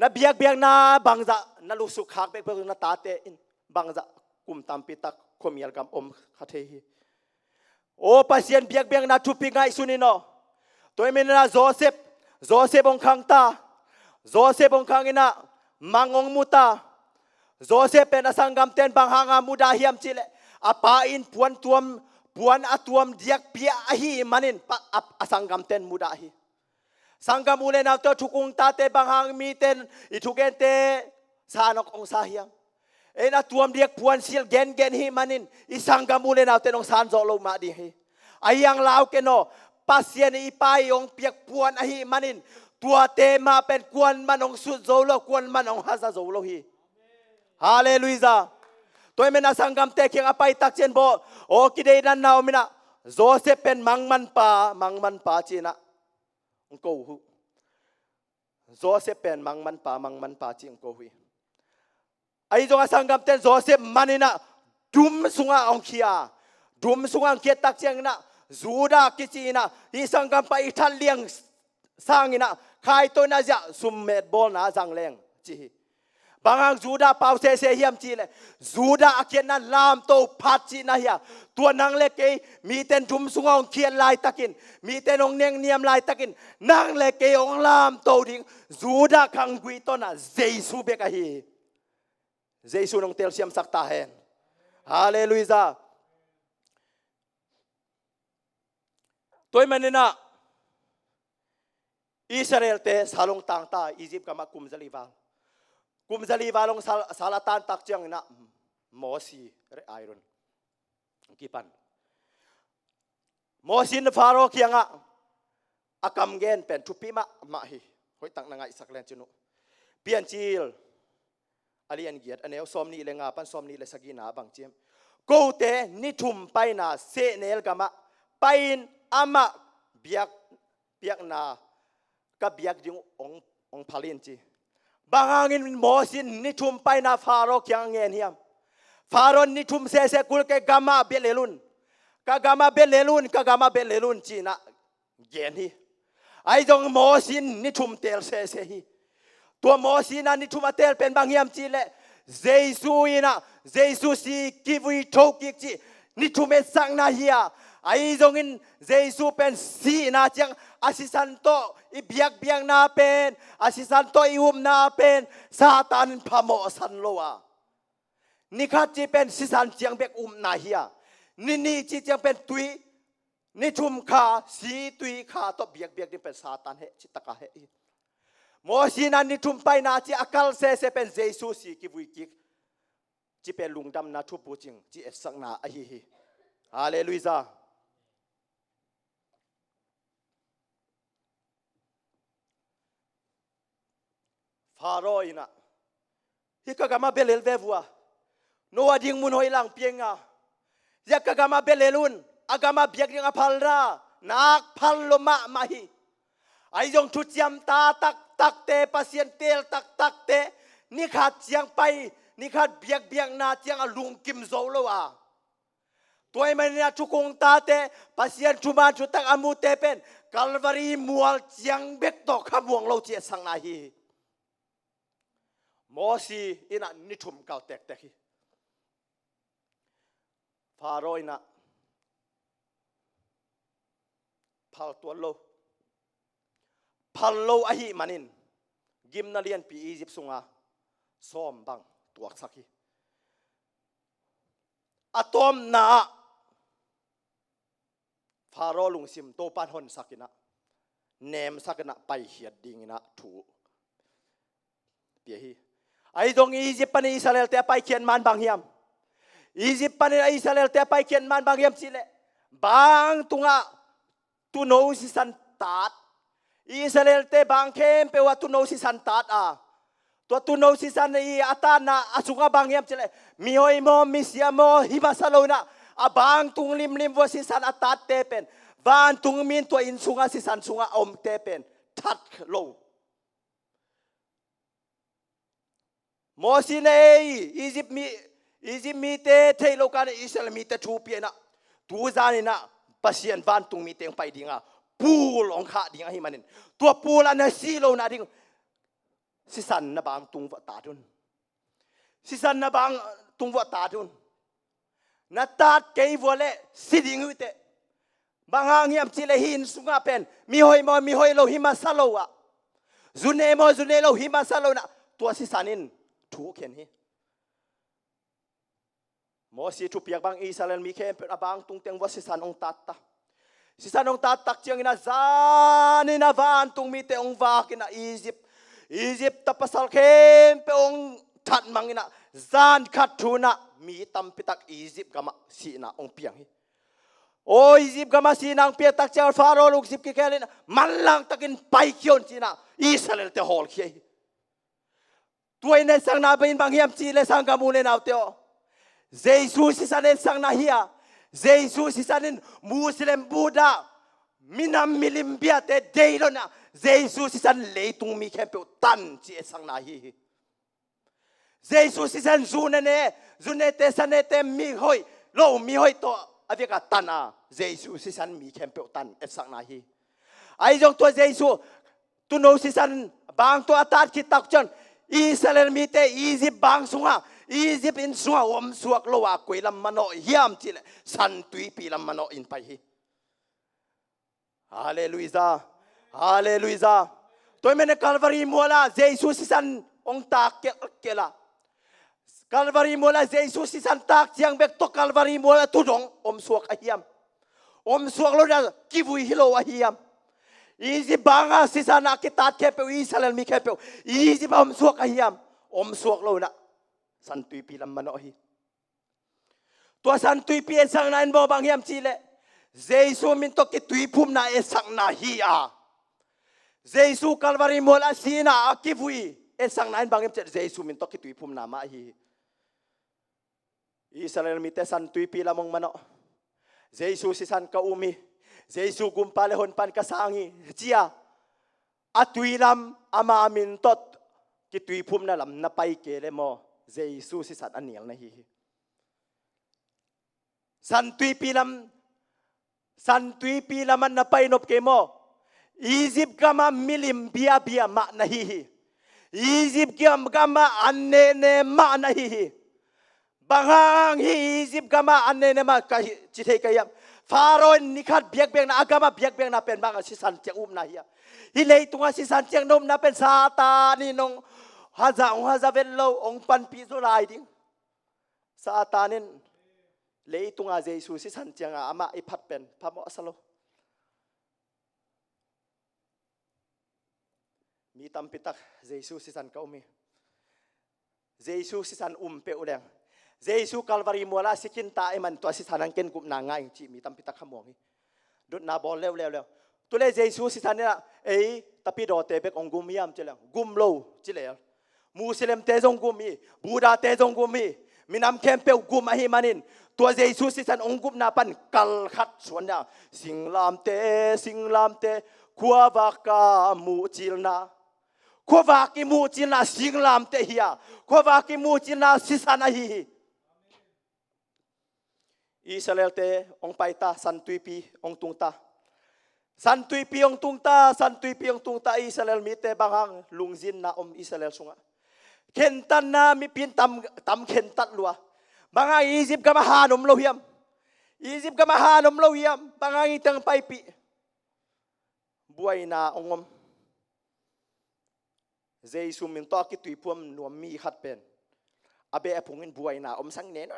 นะเบียกนะบางจะนะลุสุขักเบกเบกนะตาเตอินบางจะกุมตามปิตักคมยัลกัมอมขัดเฮีโอปัสยันเบียกนะทุปิงไอสุนิโนตัวเมนนะโจเซฟองคังตาโจเซฟองคังอินะมังองมุตาโจเซฟเป็นอสังกัมเตนบางหางามุดาเฮียมจิเลapain puan atuam diak pia ahi manin pa asangam ten muda ahi sangam ule na to thukung ta te banghang mi ten ithugen te sanok ong sahiang en atuam diak puan sil gen hi manin isangam ule na te ong san zo lo ma di hi ayang lao ke no pasien ipai ong piak puan ahi manin tua te ma pen kuan manong su zo lo kuan manong hasa zo lo hi hallelujahตัวมันสังกัมเตคิงอภัยตักเชนโบโอคิดได้นั่นนาอมินะโจเซฟเป็นมังมันป่าจีนะองกูฮูโจเซฟเป็นมังมันป่าจีองกูฮูไอ้จงสังกัมเตนโจเซฟมันนี่นะดุมสุงาองคียดุมสุงาองคียตักเชงนะจูดากิจีนะที่สังกัมไปอิตาเลียงสร้างนี่นะใครตัวน่าจะสุมเมดบอลนะจังแรงจีบางจูดาเปาเซเฮียมจีเลยจูดาเขียนนั้นลามโตพัดจีนะเฮียตัวนางเล็กมีเต็นทุมสุงองเขียนลายตะกินมีเต็นองเนียงเนียมลายตะกินนางเล็กองลามโตดิ่งจูดาคังกุยต้นน่ะเจซูเบกะฮีเจซูนองเตลเซียมสักตาเฮนฮาเลลูยาตัวมันนี่นะอิสราเอลเตสาลงต่างตาอียิปต์กับมากุมซาลีวากุมซาลีวาลงสารตันตักจังนะโมซีเรไอรอนกี่ปันโมซินฟาโรเคียงอากำเงินเป็นทุปิมาฮีหอยตังนังไงสักแลนจุนุเปลี่ยนจีลอาลีอันเกียรอันเอวซอมนี่เลงาปันซอมนี่เลสกีนาบางเจียมกูเตนิทุมไปนาเซเนลกามะไปนอามาเบียกนากับเบียกจิงองพาลินจีบางอันโมซินนิทุมไปนาฟาโรเคียงเงินเฮียมฟาโรนนิทุมเซกุลเกกามาเบเลลุนกากามาเบเลลุนจีนะเย็นฮีไอ้จงโมซินนิทุมเตลเซฮีตัวโมซินนิทุมเตลเป็นบางเฮียมจีเลเจซูอินะเจซูซีกิวิโตกิจีนิทุมเอสังนาเฮียไอ้จงอินเจซูเป็นสีนาจังอาศิสันโตอิเบียกนาเป็นอาศิสันโตอิอุมนาเป็นซาตานพโมสันโลวานี่ข้าจีเป็นสิสันเจียงเบกนาเฮียนี่จีเจียงเป็นตุยนี่ชุมขาสีตุยขาตบเบียกนี่เป็นซาตานเฮจิตกะเฮโมซีนันนี่ชุมไปนาจีอากาลเซเป็นเจซูสีกิวุยกิจีเป็นลุงดำนาทุบปูจิงจีเอสังนาอหิฮิฮาเลลูยาฟาโรอินะฮิกากามาเบลเววัวโนวาดิงมุนหอยลังเปียงอยากกามาเบลลุนอากามาเบียกยังอภัลรานักพัลลมะมาฮีไอจงทุจยมตาตักเตปัสยันเตลตักเตนี่ขาดเจียงไปนี่ขาดเบียกนาเจียงอลุงกิมโซโลวาตัวมันเนี่ยทุกองตาเตปัสยันชุมาชุตักอามูเตเป็นกัลวารีมัวเจียงเบกตอกขบวงเราเจียสังนาฮีโมซีอินะนิทุมเก่าแตกฮีฟาโรห์นะพัลตัวโลอหิมันินกิมนาเลียนปีอียิปต์สุงาซ้อมบังตัวสักฮีอะตอมนาฟาโรห์ลุงซิมโตปันหนสักนะเนมสักนะไปเหียดดิ่งนะถูเปียฮีไอ้ตรงอียิปต์ปนอิสราเอลแต่ไปเขียนมันบางเฮียมอียิปต์ปนอิสราเอลแต่ไปเขียนมันบางเฮียมสิเลบางตุงะตุโนสิสันตัดอิสราเอลแต่บางเข้มเปว่าตุโนสิสันตัด ตัวตุนเอาสิสันอีอาตานะอาสุงabang hiam cile mi hoi mo mi sia mo hiba salona abang tung lim lim wo si san atat tepen van tung min tua in sunga si san sunga om tepen tat lo mo si nei Egypt mi te thei lo kan Israel mi te thu pi na tu zani na pasien van tung mi teng pai dinga pul ong kha dinga hi manin tua pul ana si lo na ding si san na bang tung wa ta dun si san na bang tung wa ta dun na tat kei vole si ding ute bang ngiam chile hin sunga pen mi hoi lo hima salo wa zune lo hima salo na tua si sanin thu khen hi mo si thu piak bang Israel mi khem per abang tung teng wa si san ong tata si san ong tatak chiang ina zani na van tung mi te ong va kina Egypt tapasal khem pe ong that mangina zan khat thuna mi tam pitak Egypt gama sina ong piang hi o Egypt gama sinang pia tak char faro luk sip ki khelin malang takin pai kyon china Israel te hol khi tuai ne sang na bain bang hiam chi le sang gamule naw teo Jesus si sanen sang na hia Jesus si sanen Muslim Buddha minam milimbia te deilona Jesus si san leitung mi kempe tan chi sang na hi Jesus si san zune te sanete mi hoi to aveka tana Jesus si san mi kempe tan et sang na hi ai jong to Jesus tu no si san bang to atat ki tak chon Israel mi te Egypt bang sunga Egypt in sunga om suak lo wa koi lam mano hiam chile san tui pi lam mano in pai hi Hallelujah toy mene Calvary mola Jesus si san ong tak kela Calvary mola Jesus si san tak chiang bek to Calvary mola tu dong om suak ahiam om suak lo da kivui hilo ahiam Egypt banga si san akitat kepe Israel mi kepe Egypt om suak ahiam om suak lo na san tui pi lam mano hi tua san tui pi sang na bo bang hiam chile Jesus min to ki tui phum na e sang na hi a Jesus Calvary mola sina akivui e sang na bang hiam che Jesus min to ki tui phum na ma hi Israel mi te san tui pi lamong mano Jesus si san ka umi Jesus gumpale hon pan kasangi chia atui lam ama min tot ki tui phum na lam na pai ke le mo Jesus si san anial na hi san tui pi laman na pai nop ke mo Egypt kama milim bia ma na hi Egypt kama anne ma na hi bangang hi Egypt kama anne ma ka chi thei ka yam Pharaoh nikhat biak na agama biak na pen bang si san chang na hi hi lei tunga si san chang nom na pen satani nong haza vello ong pan pi so lai ding satanin lei tunga Jesus si san chang ama i phat pen phamo asalo mi tam pitak Jesus si san ka umi Jesus si san pe uleng Jesus Calvary mola sikin ta eman to si sanang ken gup na ngai chi mi tam pitak khamong dot na bol lew tule Jesus si san na ei tapi do te bek ong gum yam chelang gum lo chile Muslim te jong gumi Buddha te jong gumi minam kempe gum ahi manin tua Jesus si san ong gup na pan kal khat suan na singlam te khuawaka mu chilna khuawaki mu chilna singlam te hiya khuawaki mu chilna sisana hi Israel te ong paita san tuipi ong tungta san tuipi ong tungta Israel mi te bangang lungzin na om Israel sunga kentan na mi pin tam kentat lua banga Egypt ka mahanom lo hiam bangang itang paipi buai na ongom Jesus min to ki tuipum nuam mi khat pen abe apungin buai na om sang ne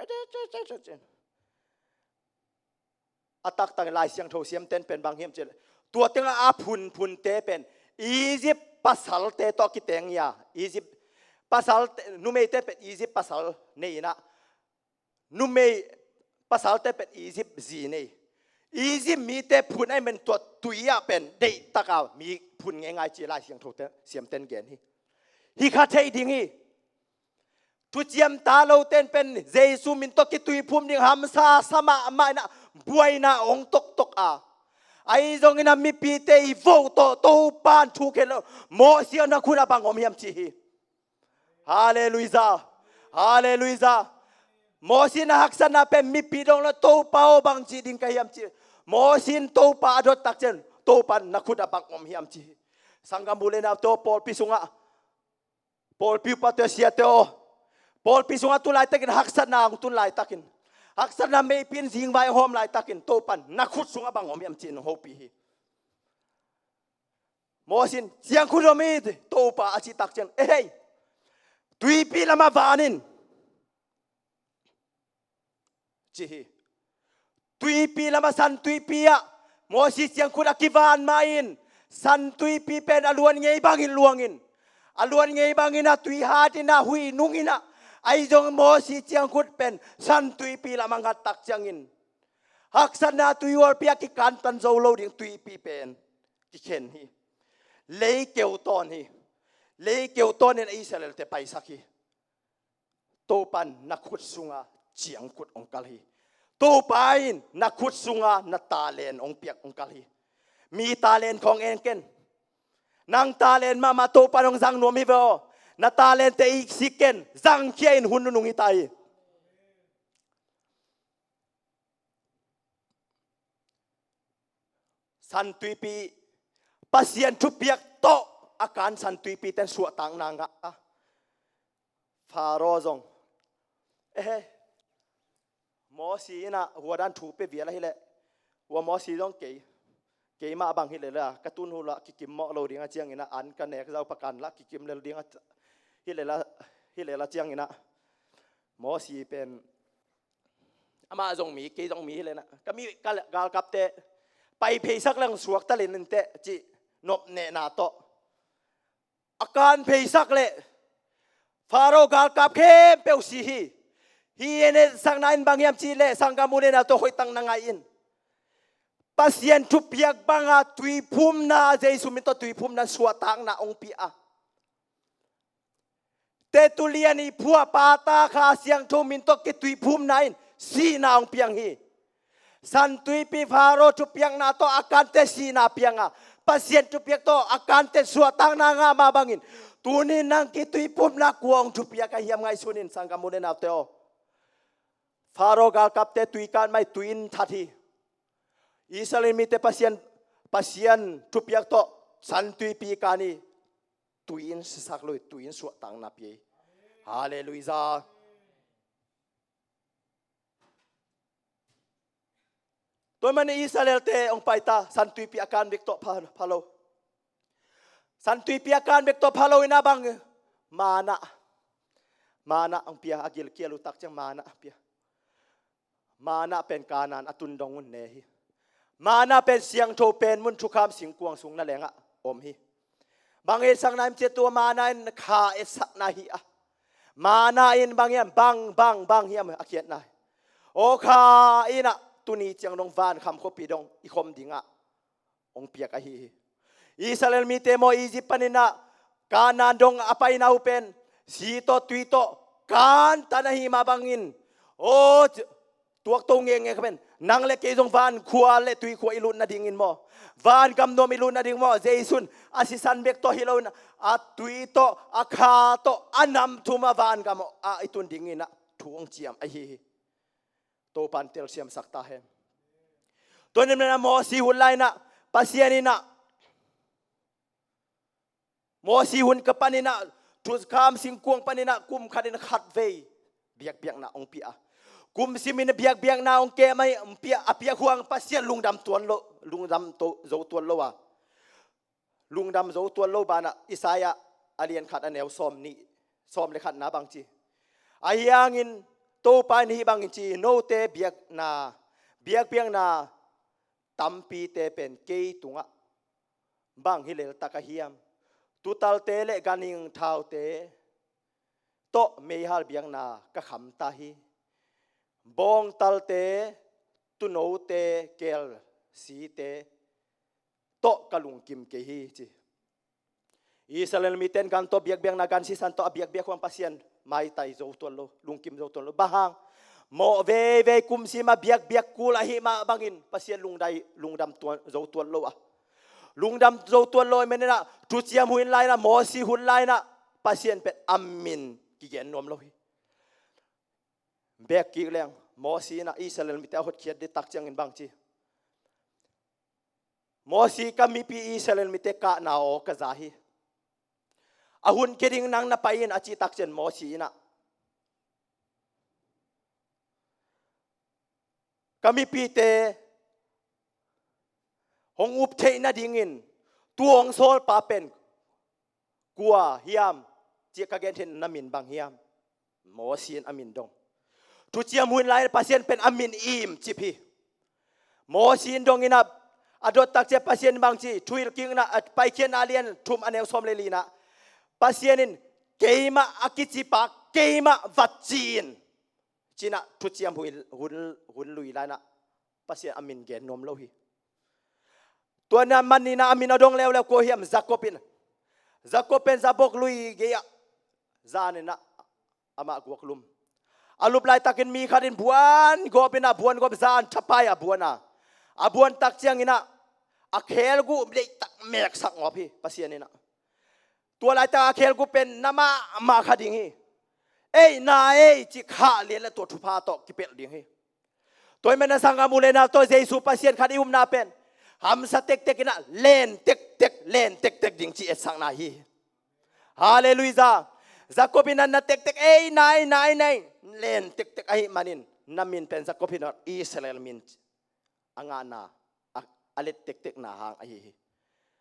atak tang lai siang tho siam ten pen bang hiam chel tua tenga a phun te pen Egypt pasal te to ki teng ya Egypt pasal numei te pen Egypt pasal nei na numei pasal te pen Egypt zi nei Egypt mi te phun ai men to tuia pen dei taka mi phun ngai chi lai siang tho te siam ten gen hi hi kha thei ding hi tu chiam ta lo ten pen jesu min to ki tui phum ding ham sa sama ma na buaina ong tok tok a ai zong ina mi pi te i vo to pan thu ke lo mo sia na khuna bang om yam chi hi hallelujah hallelujah mo sin hak san na pe mi pi dong lo to pao bang chi ding ka yam chi mo sin to pa do tak chen to pan na khuna bang om yam chi sangam bule na to pol pisunga pol pi pa te sia te o pol pisunga tu lai takin hak san na tu lai takin hak san na me pin jing vai hom lai takin to pan na khut sunga bang om yam chi no hopi hi mo sin siang khudomi to pa achi tak chen hey tui pi lama vanin chi tui pi lama san tui pi a mo si siang khut akivan main san tui pi pen aluan ngei bangin luangin aluan ngei bangina tui hatina hui nungina ai jong mo si siang khut pen san tui pi lama ngat tak changin hak san na tui wal pi ki kan tan zo lo ding tui pi pen ki khen hi lấy kêu ton hi lấy kêu ton in Israel te pai sakhi to pan na khut sunga chiang kut ong kal hi to pain na khut sunga na talen ong piak ong kal hi mi talen khong en ken nang talen ma to pan ong jang nom hi vo na talen te ik siken jang kien hun nung hi tai san tui pi pasien thu piak to akan san tui pi ten suat tang nanga pharo zong mo si na huadan thu pe viala hi le wa mo si zong ke ma bang hi le la katun hu la ki kim mo lo dinga chiang ina an ka nek zau pakan la ki kim le dinga hi le la chiang ina mo si pen ama zong mi ke zong mi hi le na ka mi gal kap te pai phei sak lang suak ta len te chi nop ne na to akan phei sak le pharo gal kap khem pe si hi ene sang nain bang yam chi le sang ka mu ne na to hoi tang na ngai in pasien thu piak banga tui phum na jesu min to tui phum na suat tang na ong pi a te tuliani phua pa ta kha siang tho min to ke tui phum nain si na ong piang hi san tui pi pharo thu piang na to akan te si na pianga pasien thu piak to akan te suat tang na nga ma bangin tunin nang ki tui pum na kuang thu piak ka hiam ngai sunin sangka mu ne na teo pharo gal kap te tui kan mai tuin thathi Israel mi te pasien thu piak to san tui pi kani tuin sak loi tuin suat tang na pi hallelujah tôi man Israel te ong paita san tui pi akan bek to phalo san tui pi akan bek to phalo ina bang mana ong pia agil kielu tak chang mana pia mana pen kanan atun dong un ne hi mana pen siang tho pen mun thu kham sing kuang sung na lenga om hi bang e sang naim che to mana in kha e sak na hi a mana in bang yam bang hiam akiat na o kha ina tuni chiang dong van kham kho pi dong i khom dinga ong pia ka hi Israel mi te mo Egypt panina kanan dong apai na upen si to tui to kan tanahi mabangin o tuak to nge khaben nang le ke jong van khua le tui khua ilun na dingin mo van kam no milun na ding mo jaisun asisan bek to hilon a tui to a kha to anam thuma van kam a itun dingina thuang chiam a hi to pan tel siam sakta he to nem na mo si hulai na pasianina mo si hun ka panina tu kam sing kuang panina kum khadin khat ve biak na ong pia kum simin biak na ong ke mai pia apia huang pasian lungdam to zo tuan lo wa lungdam zo tuan lo bana Isaya alian khat anel som le khat na bang chi ayangin to pan hi bang chi no te biak na tampi te pen ke tunga bang hi le takahiam tutal te le ganing thau te to mehal biang na ka kham ta hi bong tal te tu no te kel si te to kalung kim ke hi chi Israel mi ten kan to biak biak na gan si san to biak biak kwang pasien mai tai zo tuan lo lungkim zo tuan lo bahang mo ve kum si ma biak biak kula hi ma bangin pasien lungdam tuan zo tuan lo a lungdam zo tuan lo menena tu chiam huin lai na mo si hun lai na pasien pet amin ki gen nom lo hi bek ki leng mo si na Israel mi ta hot khiat de tak chang in bang chi mo si ka mi pi Israel mi te ka na o ka za hi ahun keding nang na pain achi tak chen mo si na kami pi te hong up the na dingin tuong sol pa pen kwa hiam chi ka gen thin namin bang hiam mo sin amin dong tu chiam hun lai pasien pen amin im chi phi mo sin dong ina adot tak che pasien bang chi thuil king na pai khen alien thum aneu som le li na pasienin keima akichi pa keima vachin china tu chiam hun lui lai na pasien amin gen nom lo hiตัวนั้นมันนี่นะอามินอดงแล้วโคเฮียมจักกเป็นจับกลุยเกียจานินะอามากัวกลุมอาลุบไลตักินมีขัดินบวนก็เป็นอาบวนก็เป็นจานทับไปอาบวนตักเจียงนี่นะอาเคลกูไม่ตักเมกสักงอพี่ภาษานี่นะตัวไลตาอาเคลกูเป็นน้ำมาขัดิงฮีเอ้ยนายจิข้าเลี้ยนและตัวทุพาโตกิเป็ดดิงฮีตัวมันน่ะสังกัมูเลนะตัวเจสุภาษาขัดิอุมนาเป็นham sa tek tek na len tek ding chi sang na hi hallelujah zakopina na tek ei nai len tek ai manin namin pen zakopina Israel min anga na alet tek na hang ai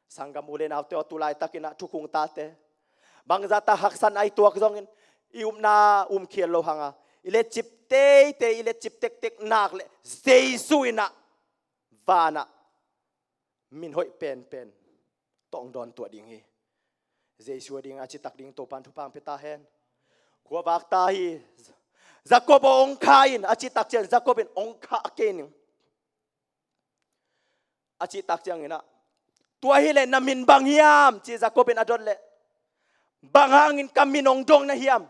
sangamule na to tulai takina thukung ta te bangzata haksan ai tuak zongin na khiel lo hanga ile chip tek nak le jesuina vana min hoi pen tong don tua ding hi jesu ding achi tak ding to pan thu pang peta hen kwa bak ta hi jacob ong khain achi tak chen jacob in ong kha ken achi tak chang ina tua hi le namin bang hiam chi jacob in adon le bang hangin kamin ong dong na hiam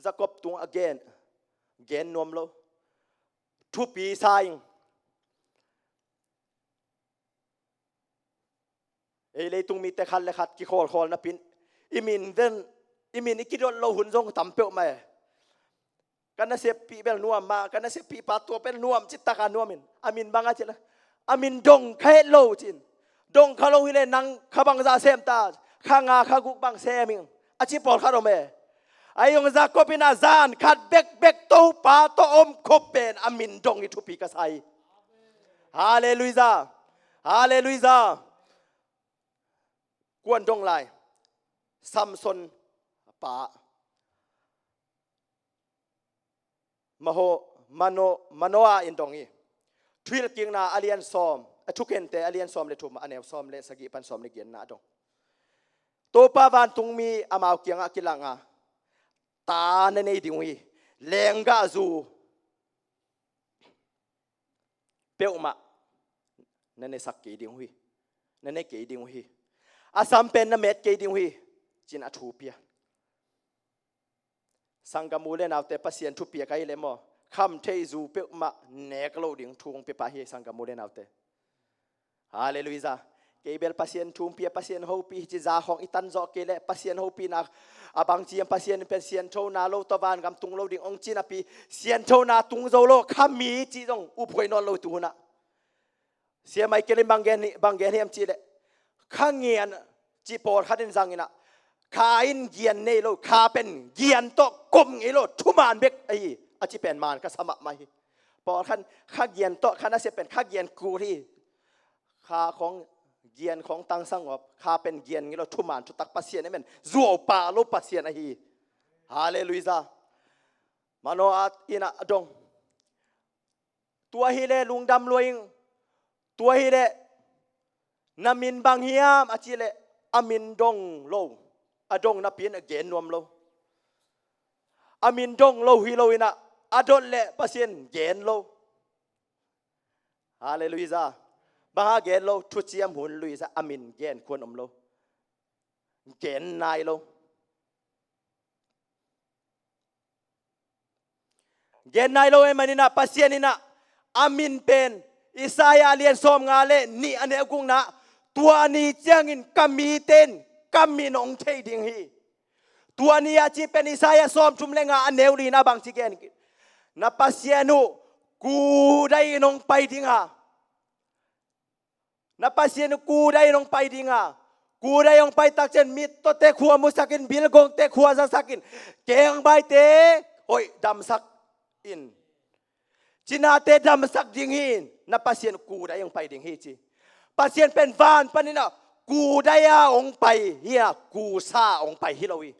jacob tung again gen nom lo thu pi saingเลยตุงมีแต่ขันเลยขัดกิโคลนะปินอิมินอีกโดนเราหุ่นทรงทำเปลวมากันน่ะเสียปีเป็นนวมมากันน่ะเสียปีปาตัวเป็นนวมจิตตะการนวมินอามินบางอาจิละอามินดงแค่โลจินดงข้าโลหิเลนังข้าบังซาเซมตาข้างาข้ากุกบังเซมิงอาจิปอลข้าโรเมไอยงซาโกปินาซานขัดเบกโตปาโตอมคบเป็นอามินดงอิทุปีกษัยฮาเลลูยากวนดงลายซัมซอนป่ามโหมโนอาอินดงอีทวิลกิงนาอาเลียนซอมทุกเห็นแต่อาเลียนซอมเลทุมอันเนวซอมเลสกิปันซอมเลเกียนนาดงตัวป้าวันตุงมีอามาวเกียงอากิลังอาตาในดิงวีแรงกาจูเปียวมาในสักกี่ดิงวีในกี่ดิงวีอาสัมเป็นนเม็ดเกดิงฮีจินอาทูเปียสังกมูเลนเอาแต่ปัสเซียนทูเปียกันเลยมั้งคำเทจูเปียมาเนกโลดิงทูงเปียปะฮีสังกมูเลนเอาแต่ฮาเลลูยาเกเบลปัสเซียนทูงเปียปัสเซียนฮูปีจิจาของอิตันจอกเกเลปัสเซียนฮูปีนักอาบังจีมปัสเซียนเป็นเซียนโชนาโลตะวันกำตุงโลดิงองจีนาปีเซียนโชนาตุงโจโลคำมีจีจงอุปโภยนอนโลตุนะเสียไม่เกลิมบางแกนเฮียมจีเลข้างเงียนจีปอดขัดินสังอินะข้าอินเกียนเนโลข้าเป็นเกียนโตกมเอโลทุมานเบกไออาจิเป็นมานก็สมัครมาฮีปอดขันข้าเกียนโตข้าน่าจะเป็นข้าเกียนกูที่ข้าของเกียนของตังสังอบข้าเป็นเกียนเอโลทุมานทุตักปัสเซียนนี่มันจัวป่าโลปัสเซียนไอฮีฮาเลลูยามาโนอาอินะดงตัวฮีเลลุงดำรวยตัวฮีเลนามินบางเฮียมอาจิเลอามินดงโลอาดงนับเพียนเกนนวมโลอามินดงโลฮิโลอินะอาดนเลปัสเซียนเกนโลฮาเลลูยาบางเกนโลทุเจียมหุ่นลุยซาอามินเกนควรอมโล เกณฑ์นายโลเกณฑ์นายโลเอมันนะปัสยานินะอามินเป็นอิสายาเลียนสอมงาเลนี่อันเอกุงนะตัวนี้เจียงินกัมมีเต้นกัมมีนองเทดิงฮีตัวนี้อาจีเป็นอิสายาสอมชุมเลงาอันเนวลีนะบางทีเกณฑ์นะปัสยานุกูได้นองไปดิงานะปัสยานุกูได้นองไปดิงากูได้ยองไปตักเจนมิตรเตะขัวมุสักินบิลกงเตะขัวสักินเก่งใบเตะโอ้ยดำสักอินจินาเตะดำสักดิงหินนับปัสยนกูได้ยองไปดิงฮีจีปัสยนเป็นฟานปนินะกูได้ยาองไปเฮียกูซาองไปฮิโลวี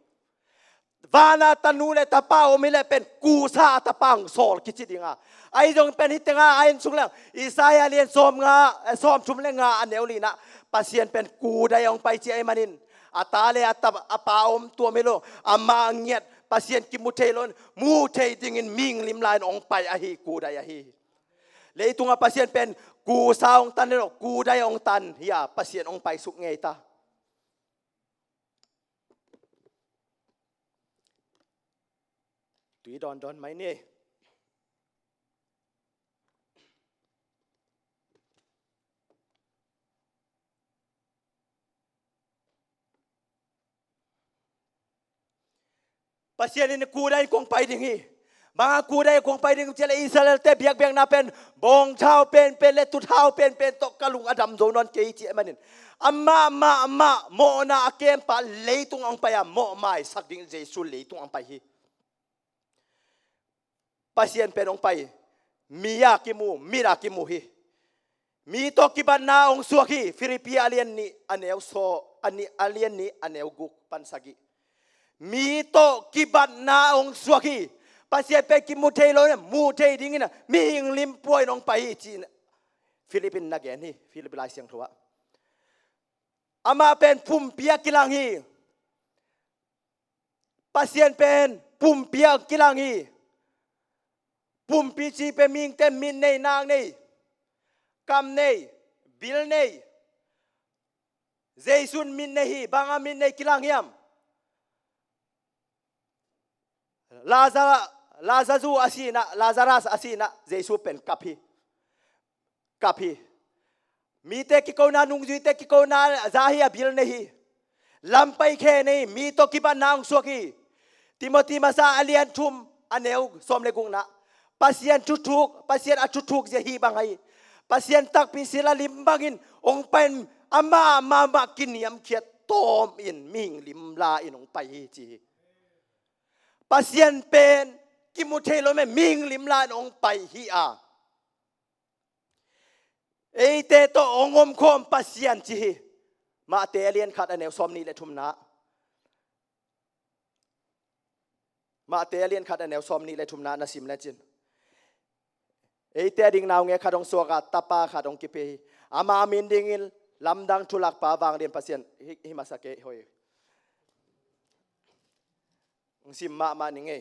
วานาตานูเลตาป้าโอมิเลเป็นกูซาตาปังโซลกิจิดิงาไอจงเป็นฮิตงาไอสุงเลงอิสายาเลียนซอมงาซอมชุมเลงาอันเนวลีนะปัสยนเป็นกูได้ยองไปเจไอมานินอาตาเลอาตาอาปาอมตัวเมโลอามาเงียดปัสยนกิมุเทลอนมูเทดิงินมิงลิมลายองไปอาฮีกูได้อาฮีเลยตุงปัสยนเป็นกูซาองตันเลโลกูได้องตันเฮียปัสยนองไปสุกเงยตาตุยดอนไหมเนี่ยปัสยานินกูได้คงไปดิ่งฮีบางกูได้คงไปดิ่งเจริญอิสราเอลเตะเบียกนาเป็นบงเท้าเป็นเลตุเท้าเป็นตกกะลุงอดัมโดนอนเกยจีมันนินอัมมาโมนาเกมปะเลยตุงอังไปอะโมไม่สักดิ่งเจสุเลยตุงอังไปฮีปัสยานเป็นองไปมียากิมูมีรากิมูฮีมีตกิบันนาองสวกีฟิลิปปีอาเลียนนี่อันเอวโซอันนี้อาเลียนนี่อันเอวกุกปันสกิมีโตกิบันนาองสวกีปัสยานเป็นกิมูเทโลเนี่ยมูเทดิ้งนะมีหิงลิมป่วยน้องไปจีนฟิลิปปินส์นักเกนี่ฟิลิปปินส์เสียงทัวอามาเป็นพุ่มเปียกิลังฮีปัสยานเป็นพุ่มเปียกิลังฮีปุ่มปีจีเป็นมิงเต็มมินในนางในกำในบิลในเจสุนมินในฮีบางอามินในกิลังยามลาซาซูอาซีนะลาซารัสอาซีนะเจสุเป็นกัพีมีเตกิโกนานุงจุยเตกิโกนาซาฮีบิลในฮีลำไปแค่ในมีตกิบันนางสวกีติโมธีมาซาอาเลียนทุมอันเนวสมเลกุงนะpasien tutuk pasien atutuk je hi bangai pasien tak pisila limbangin ong pen ama mama kiniam khiat tom in ming lim la in ong pai chi pasien pen kimuthelo me ming lim la ong pai hi a eite to ongom khom pasien chi ma te alien khat anew som ni le thumna ma te alien khat anew som ni le thumna na sim la chinเอเตดิ่งนาวเงคดงสวกัตตาปาคดงกิเปฮีอามามินดิ่งลำดังทุลักปาวางเรียนปัสยันฮิมาสเกหอยสิมมาหนิงเอ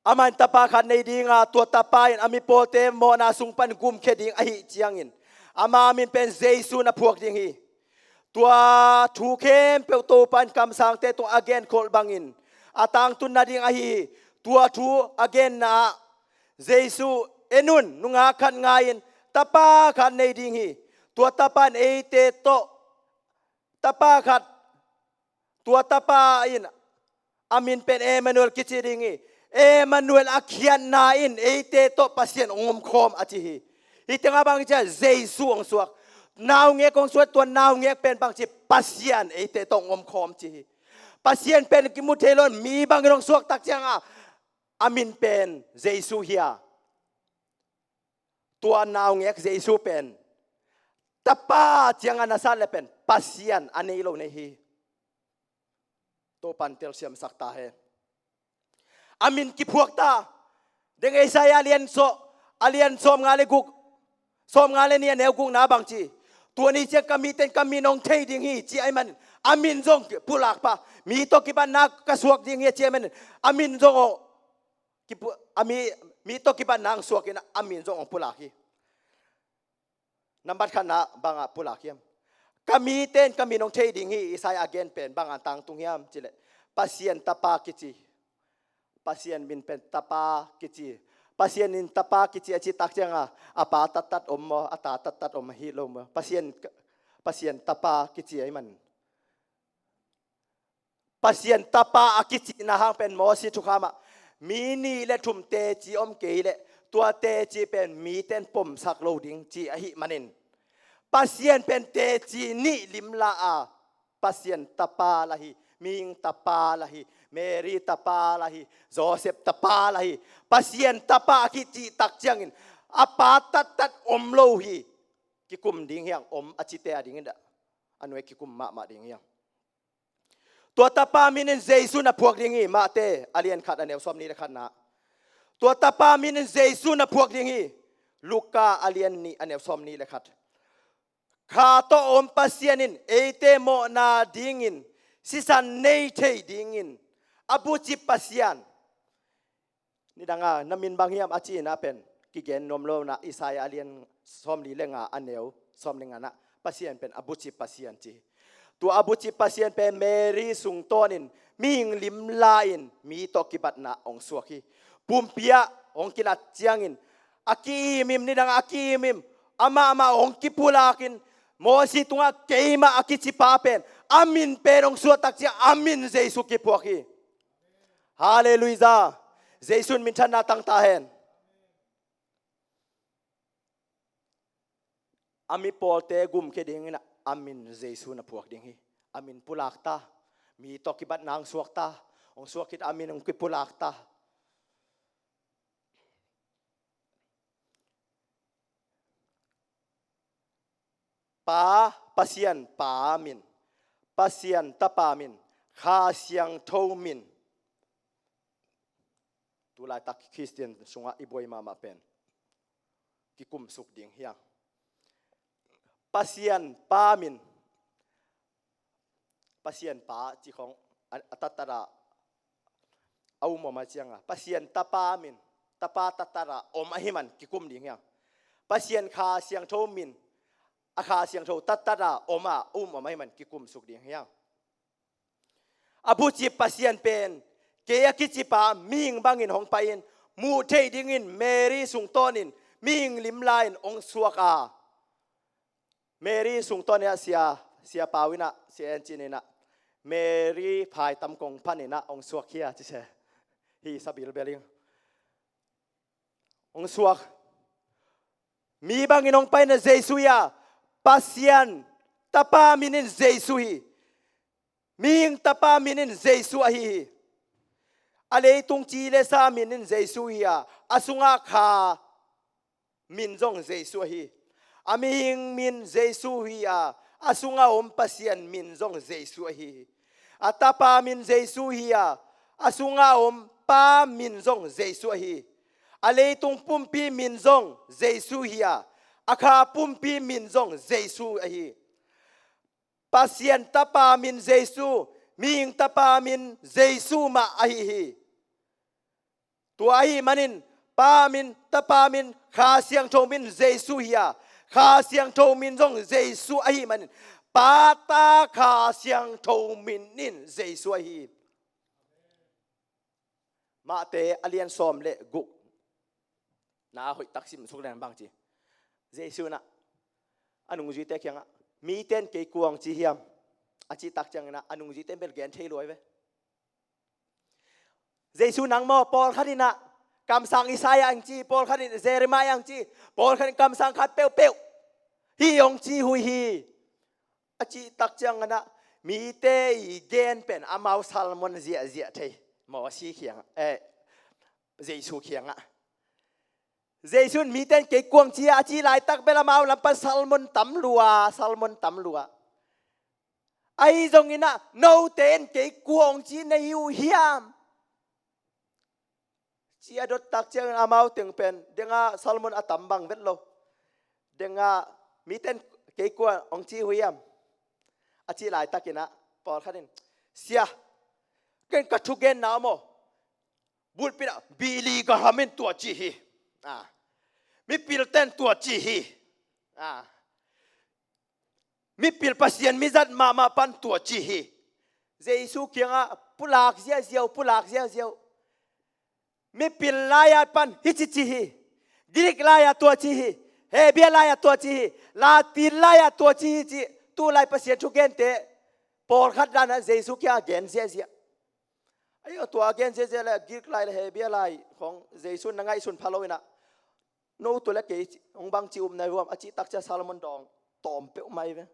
อามันตาปาขันในดิ่งตัวตาปาอินอามิโปเตมโมนาสุงปันกุมเคดิ่งอหิจียงอินอามามินเป็นเจสุนพวกดิ่งฮีตัวทูเข้มเปลโตปันคำสังเตตัวอเกนโคลบังอินatang tun na ding ahi tua thu again na jesu enun nunga khan ngain tapa khan nei ding hi tua tapan eite to tapa khat tua tapa in amin pen Emmanuel kichiring hi Emmanuel akhian na in eite to pasien ongom khom achi hi hitanga bang cha jesu ong suak naw nge kong suat tua naw nge pen bang chi pasien eite to ongom khom chi hi pasien pen kimutelon mi bangirong suak tak changa amin pen jesu hia tua naw ngek jesu pen tapa changa nasal le pen pasien anelo ne hi to pantel siam sakta he amin ki phuak ta deng Isaiah alien som ngale guk som ngale ni ne guk na bang chiตัวนี้เจ้าก็มีเต็นก็มีน้องเทดิ่งฮีจีไอมันอามินจงผู้หลักปะมีตัวกิบันนักกระสวกดิ่งฮีจีไอมันอามินจงกิปอามีตัวกิบันนังสวกินอามินจงผู้หลักฮี นับบัดขณะบางปุลักยมก็มีเต้นก็มีน้องเทดิงฮีอิสายอาเกนเป็นบางอันตังตุงยามจิเลปัสยันตะปากิจิปัสยันบินเป็นตะปากิจิปัสยันนินตะปากิจิอาจิตักจังอาปาตัดอมอาตาตัดอมฮีลมปัสยันตะปากิจิไอมันปัสยันตะปากิจินะฮะเป็นมอสิทุกขามะมีนี่และทุมเตจีอมเกยและตัวเตจีเป็นมีเต้นปมสักโลดิงจีอหิมันินปัสยันเป็นเตจีนี่ลิมลาอาปัสยันตะปาละฮีมิงตะปาละฮีเมรีตะปาละฮีโจเซฟตะปาละฮีปัสยันตะปากิจิตักจังอินอาปาตัดอมโลฮีกิคุมดิ่งยังอมอจิเตอดิ่งอินดะอันเวกิคุมมาดิ่งยังตัวตาปามินินเจสุนะพวกดิ่งฮีมาเตอเลียนขัดอันเอวซอมนี้ละขัดนะตัวตาปามินินเจสุนะพวกดิ่งฮีลูกาอเลียนนี่อันเอวซอมนี้ละขัดข้าโตอมปัสยันินเอเตโมนาดิ่งอินสิสันเนยเทดิ่งอินอบูจิปัสยันนี่ดังอ่ะนามินบางเฮียมอาจีนะเป็นกิเกนนมโลนะอิสายอเลียนซอมนี้เลงอ่ะอันเอวซอมเลงอ่ะนะปัสยันเป็นอบูจิปัสยันจีตัวอบูจิปัสยันเป็นเมรีสุงโตนินมิงลิมลาอินมีตอกิบัตนะองสวกีปุ่มเปียองกิลัดเจียงอินอากีมิมนี่ดังอากีมิมอามาองกิปุลากินโมสิตุงะเกยมาอากิจิปาเป็นอามินเป็นองสวตักเจียอามินเจสุกิพวกีฮาเลลูยาเจสุนมินทันนาตังตาเห็นอามิปอลเตกุมเคดิงนะอามินเจสุนะพวกดิงฮีอามินปุลักตามีตอกิบัตนางสวกตาองสวกิดอามินองกิปุลักตาปาpasien pa min pasien tapa min kha siang tho min tu lai tak Christian sunga iboi mama pen ki kum suk ding hiang pasien pa min pasien pa chi khong atatara au mo ma chianga pasien tapa min tapa tatara om ahiman ki kum ding hiang pasien kha siang tho minอาคาเสียงโชตัดตัดาอมาอไม่มันกิกุมสุกดีเฮียงอบูจิปัสยันเป็นเกียกิจิปามิงบังอินหงไปอินมูเทดิงินเมรีสุงต้นินมิงลิมลายองสวกอาเมรีสุงต้นเนี่ยเสียปาวินะเสียเอนจินินะเมรีพายตำกงพันินะองสวกเฮียจิเชฮีซาบิลเบลิงองสวกมีบังอินหงไปนะเจสุยาpasien tapa minin jesuhi ming tapa minin jesu ahi ale tung chi le sa minin jesuhi a asunga kha min jong jesu ahi aming min jesuhi a asunga om pasien min jong jesu ahi atapa min jesuhi a asunga om pa min jong jesu ahi ale tung pumpi min jong jesuhi a akha pumpi min jong jesu ahi pasien tapa min jesu ming tapa min jesu ma ahi tu ahi manin pa min tapa min kha siang tho min jesu hiya kha siang tho min jong jesu ahi manin pa ta kha siang tho min nin jesu ahi ma te alian som le guk na hoi taksim suk len bang chi Jesu na anong jite kyang mi ten ke kuang chi hiam achi tak chang na anong jite bel gen thei loi ve Jesu nang mo Paul khanina kam sang Isaiah ang chi Paul khanin Jeremiah ang chi Paul khanin kam sang khat peu peu hi ong chi hui hi achi tak chang na mi te gen pen amau salmon zia thei mo si khiang Jesu khiang a Jesu mi ten ke kuang chia chi lai tak bela mau lampa salmon tam lua ai jong ina no ten ke kuang chi na yu hiam chia dot tak chang amau teng pen denga salmon atam bang vet lo denga mi ten ke kuang ong chi hiam achi lai takina Paul khanin sia ken ka thugen na mo bul pina bili ka hamin tua chi hi mi pilten tua chi hi mi pil pasien mi zat ma pan tua chi hi Jesu kianga pulak zia ziao mi pil laya pan hi chi hi Greek laya tua chi hi Hebia laya tua chi hi Latin laya tua chi hi chi tu lai pasien chu gen te por khat dan Jesu kia gen zia ayo tua gen zia la Greek lai la Hebia lai khong Jesu na ngai sun phaloina no tu la ke ong bang chi nai wam achi tak cha Solomon dong tom pe mai ve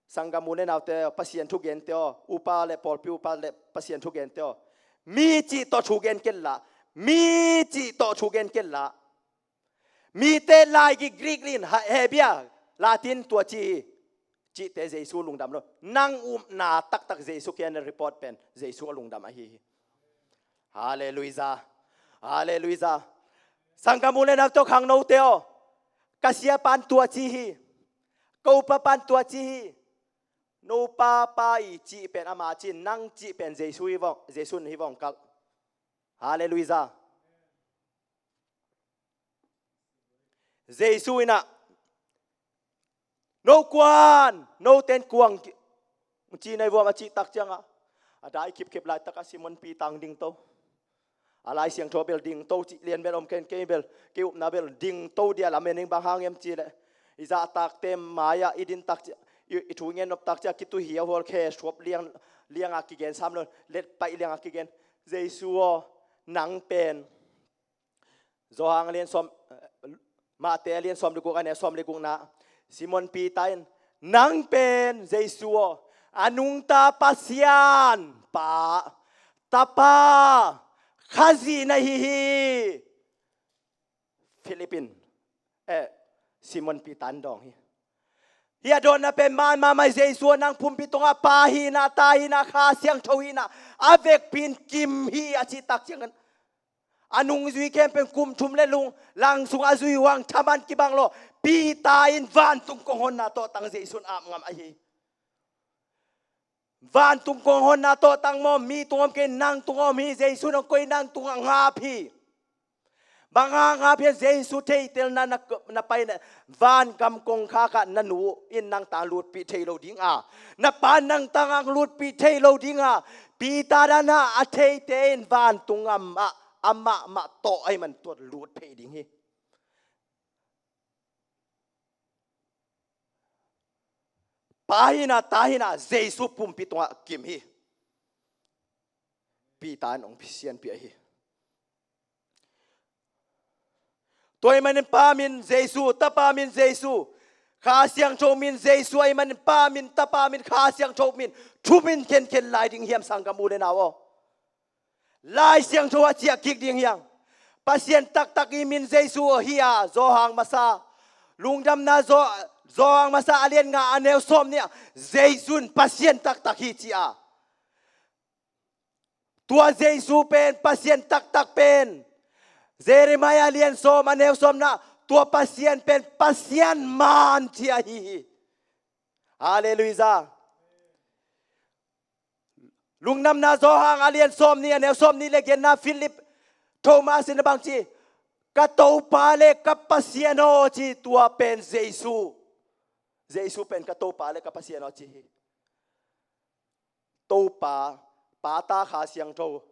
Sangamune nào te pasien thu gen te upa le por pi upa le pasien thu gen te mi chi to thu gen ken la mi chi to thu gen ken la mi te lai gi Greek lin Hebia Latin tua chi te Jesu lungdam lo nang na tak Jesu ken report pen Jesu lungdam a hi hallelujah Sangamune nào to khang no te kasia pan tua chi hi câu pa pan tua chi hi no pa i chi pen ama chi nang chi pen Jesu hi vong kal hallelujah Jesu ina no kwan no ten kuang chi nei vong chi tak changa adai kip lai taka Simon pi tang ding to alai siang tho bel ding to chi lien bel om ken ke bel ke up na bel ding to dia la mening bang hang em chi le iza tak tem maya idin tak i thu ngen op tak cha ki tu hiaw hol khe shop liang a ki gen sam lo let pai liang a ki gen Jesu nang pen zo hang lien som ma te lien som de ku ane som le ku na Simon pi tain nang pen Jesu anung ta pasian pa tapa khazi na hi Philippine Simon pi tan dong hi Hia don na pen man ma mai Jesu nang phum pi tonga pa hi na ta hi na kha siang tho hi na avek pin kim hi achi tak chiang anung zui kem pen kum thum le lung lang sung azui wang thaman ki bang lo pi ta in van tung kong hon na to tang Jesu am ngam a hi van tung kong hon na to tang mo mi tungom ke nang tungom hi Jesu nang koi nang tunga nga phi banga nga phe Jesu thei tel na pai na van kam kong kha ka nanu in nang ta lut pi thei lo ding a na pa nang tang lut pi thei lo ding a pi ta da na a thei te in van tungam a ama ma to ai man to lut phe ding hi ta hina Jesu pum pi tonga kim hi pi tan ong phisian pi hi Tôi mình pa min Jesu ta pa min Jesu kha siang cho min Jesu ai mình pa min ta pa min kha siang cho min thu min ken lai ding hiam sang kamu de nawo lai siang cho chia kik ding hiang pasien tak i min Jesu hia zo hang masa lungdam na zo hang masa alien nga aneu som nia Jesu pasien tak hi chia tua Jesu pen pasien tak pen Jeremiah lian som aneu som na tua pasien pen pasien man chia hi hallelujah lungnam na zo hang alien som ni aneu som ni le gen na Philip Thomas in bang chi ka to pa le ka pasien o chi tua pen Jesu pen ka to pa le ka pasien o chi to pa ta kha siang tho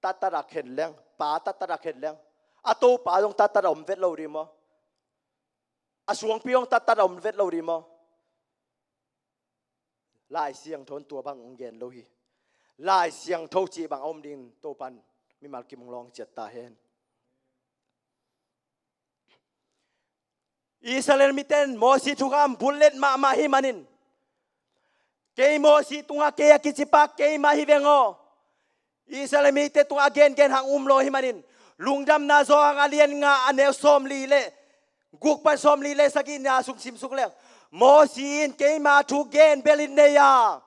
ta ra khen leng pa ta ra khen leng a to pa yong ta om vet lo ri mo a suang pi yong ta om vet lo ri mo lai siang thon tua bang ong gen lo hi lai siang tho chi bang om ding to pan mi mal kim long chet ta hen Israel miten mo si thukam bullet ma hi manin ke mo si tunga ke ki chipa ke ma hi vengo Israel mite tunga gen hang lo hi manin lungdam na zo ang alien nga aneu som li le guk pa som li le sagi na suk sim suk le mo sin ke ma thu gen belin ne ya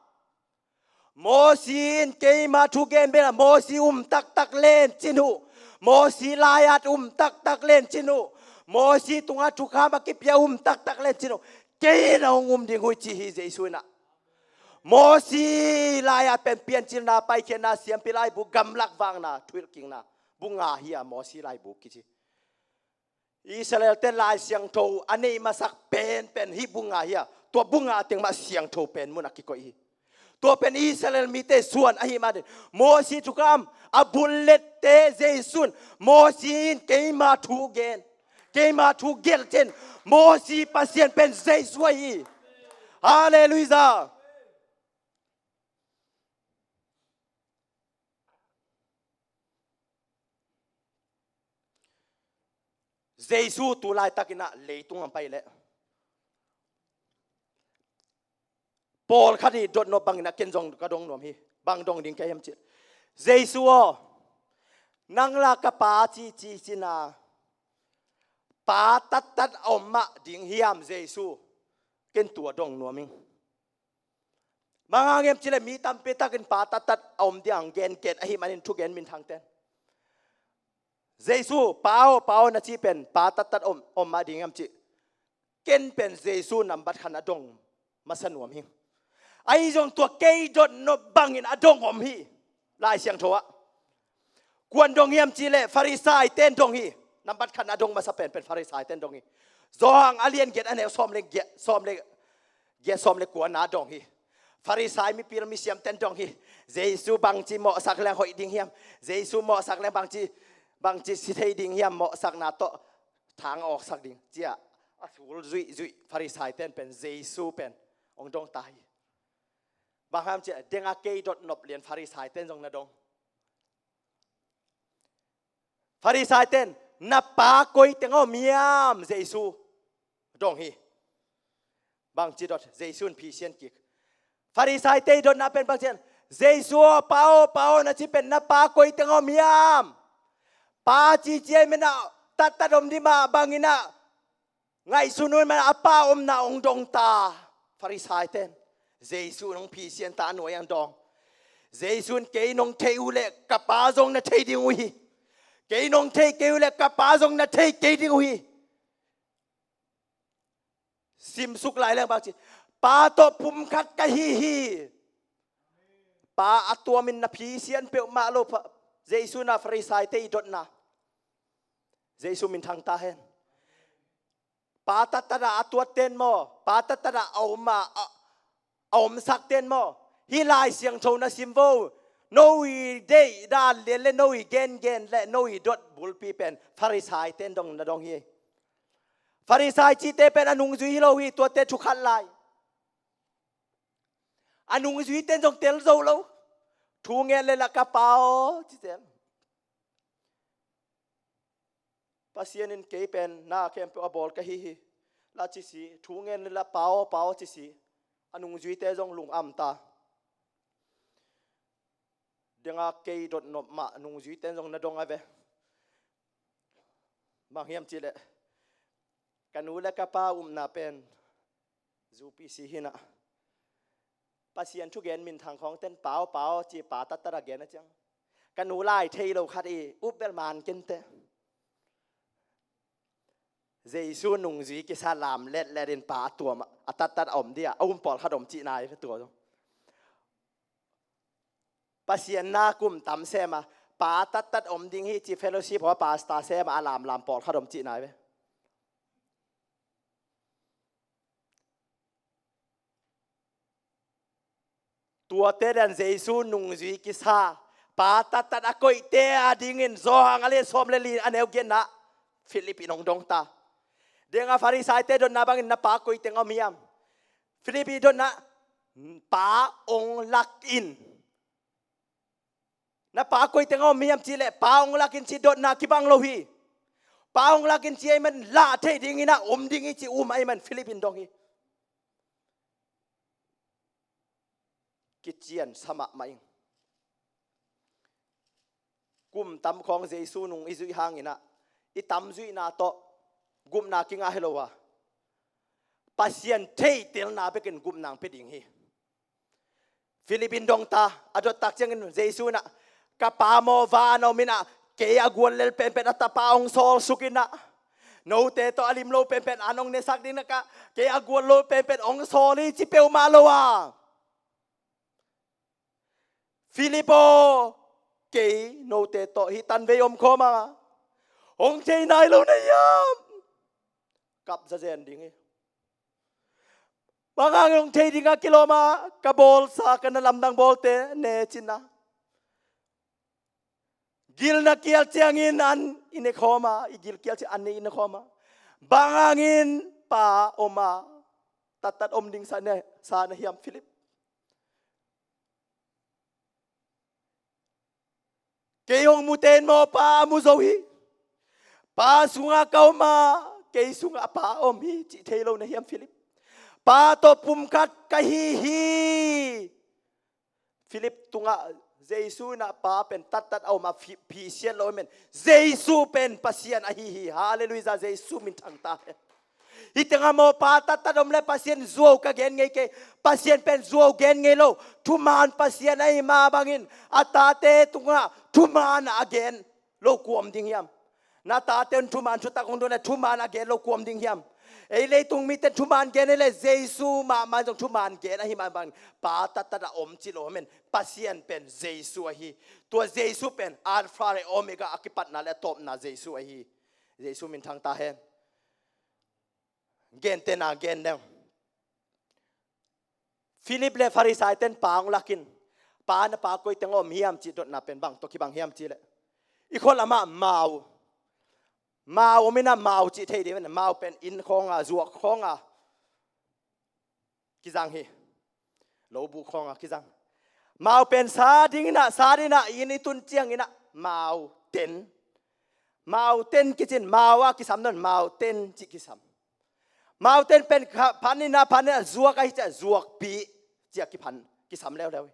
mo sin ke ma thu gen bel mo si tak len chinu mo si layat tak len chinu mo si tunga thu kha ma ki pia tak len chinu ke na ding hui chi hi Jesu na mo si layat pen pian chin na pai ken na siam pilai bu gam lak wang na twil king na bunga hiya mo si lai bu ki Israel ten lai siang tho anei masak pen hi bunga hiya ตัวบุงอาเตียงมาเสียงโทเป็นมุนักกิโกอีตัวเป็นอิสราเอลมีเตส่วนอหิมาเดโมซีทุกคำอับุลเลตเตเจซุนโมซีนเกมาทูเกนเกมาทูเกลเทนโมซีปัสเซียนเป็นเจสวยฮาเลลูยาเจสูตุลายตักินะเลยตุงไปเลยปอลคดีดนบังนะเกนจงกระดงนวมฮีบังดงดิ่งแค่ยมจิเจสูนังลากปาจีจีจินาปาตัดอมมะดิ่งฮิยามเจสูเกนตัวดงนวมิงบางเงมจิเลมีตามเปตักันปาตัดอมดิ่งเกนเกตอหิมันทุกเกนมินทางเต้นเจสูเปานะจีเป็นปาตัดอมมาดิ่งยมจิเกนเป็นเจสูนำบัดขันอดงมาสนวมหิงไอ้จงตัวเกยดนบังอินอดงอมฮีลายเสียงโทะกวนดงเฮียมจีเลฟาริสายเต้นดงฮีนำบัดขันอดงมาสเปนเป็นฟาริสายเต้นดงฮีจองอาเลียนเกตอันเนวซ้อมเล็กเกตซ้อมเล็กกวนนาดงฮีฟาริสายมีปีรมีเสียมเต้นดงฮีเจสูบังจีเหมาะสักแรงหอยดิ่งเฮียมเจสูเหมาะสักแรงบังจีสิเทดิ่งเฮียมเหมาะสักนาโตทางออกสักดิ่งเจ้าอสูรจุยฟาริสายเต้นเป็นเจสูเป็นองดงตายบางครั้งจะเด้งอาเกยดนบเรียนฟาริสายเต้นจงนาดงฟาริสายเต้นนับปากอยเต็งเอาเมียมเจสูดงฮีบางจีดเจสูนพีเซียนกิกฟาริสายเต้ดนนับเป็นบางเช่นเจสูเปานะจีเป็นนับปากอยเต็งเอาเมียมปาจีเจมันนะตัดอมดีมาบางอินะไงสุนุนมันอาป้าอมนาองดงตาฟาริสายเต้นเจสูนองพีเซียนตาหน่วยยังดองเจสูนเกยนองเทอุเลกับปาจงนะเทดิงอุยเกยนองเทเกอุเลกับปาจงนะเทเกดิงอุยซิมสุกหลายเรื่องบางทีปาโตพุมคัดกะฮีปาอัตัวมินนะพีเซียนเปียวมาโลเจสูนาฟาริสายเตยดนะเจสูมินทางตาเห็นปาตัดระอัตัวเต้นโมปาตัดระเอามาเอามสักเต้นโมฮิลายเสียงโทนะซิมโวโนอีเดย์ดาเลเลโนอีเกนและโนอีดอทบุลปีเป็นฟาริสายเต้นดงนะดงฮีฟาริสายจีเตเป็นอนุงจุยฮิโลฮีตัวเตชุขันลายอนุงจุยเต้นดงเตลโซโลทูเงินเลยละกระเป๋าจีเตลปัสยานินเกยเป็นนาเข้มเปอบอลกะฮีลาจิสีทูเงินเลยละเป๋าจิสีอนุงจุยเตจงลุงอัมตาเดี๋ยวเกยดนบมาอนุงจุยเตจงนาดงไอเวบางเฮียมจีเลกันนูเลกะป้านาเป็นจูปีสีหินะปัสยานทุกเย็นมินทางของเต้นเป๋าจีป่าตัดตระเกนนะจังกันนูไล่เทโลคัดอีอุบเบลมานกินเตเจสูนุงจีกิสาลามเล็ดเล่นป่าตัวมาตัดอมเดียเอาปอดขดมจีนายตัวตรงปัสยานนากุมตำเสมาป่าตัดอมดิ้งฮีจีเฟลโลชิพเพราะป่าสตาเสมาลามปอดขดมจีนายไปตัวเตดันเจสูนุงจีกิสาป่าตัดอากอยเตอดิ้งอินโซฮังอะไรสมเลลีอันเอวเกนนะฟิลิปปินส์ดงตาเดี๋ยวฟาริสายเตดนนาบังอินนาปากอยเตงเอาเมียมฟิลิปปินส์ดนนะป่าองลักอินna pa ko itengaw miyam chile paong lakin si dot na kibang lohi paong lakin si ay man la the ding ina ding chi ay man Philippine dong hi kitchian sama maing kum tam khong Jesu nung izui hangina itam zui na to gum na kinga helowa pasien thei tel na bekin gum nang peding hi Philippine dong ta adot tak changin Jesu na kapamo vano mina kaya gwalel pen atapaong sol sukina no te to alimlo pen anong nesak din naka kaya gwalo pen ong soli chipeu malowa Filipo kay no te to hitan veyom koma ong chay nai lo na yam kap sa zen ding Banga ngong thei dinga kiloma kabol sa kana lamdang bolte ne china. Gil na kial chiangin an inekhoma igil kial chi an inekhoma. Bangangin pa oma tatat om ding sa na hiam Philip. Kayong muten mo pa muzohi. Pa sunga kauma kay sunga pa om hi chi thelo na hiam Philip. Pa to pumkat kahihi. Philip tunga Jesu na pa pen tatat au ma phi sian lo men. Jesu pen pasian ahihi. Hallelujah Jesu min thang ta. Hitanga mo pa tatat om le pasien zuo ka gen ngai ke pasien pen zuo gen ngai lo. Tuman pasien ai ma bangin atate tunga tuman again lo kuam ding hiam. Na taten tuman chuta kong do na tuman again lo kuam ding hiam. Ei le tung mi ten tuman gen le Jesu ma jong tuman gen a hi ma bang pa tatat om chi lo men pasien pen Jesu a hi tua Jesu pen alpha and omega akipat na le top na Jesu a hi Jesu min thang ta hen gen ten a gen dem Philip le Pharisai ten pang lakin pa na pa koi teng om hiam chi dot na pen bang to ki bang hiam chi le I khol ama mau mina mau chi thei de mau pen in khong a zuak khong a ki jang hi lo bu khong a ki jang mau pen sa ding na in tun chiang ina mau ten ki chin mau a ki sam non mau ten chi ki sam mau ten pen panina zuak ai cha zuak pi chia ki phan ki sam leo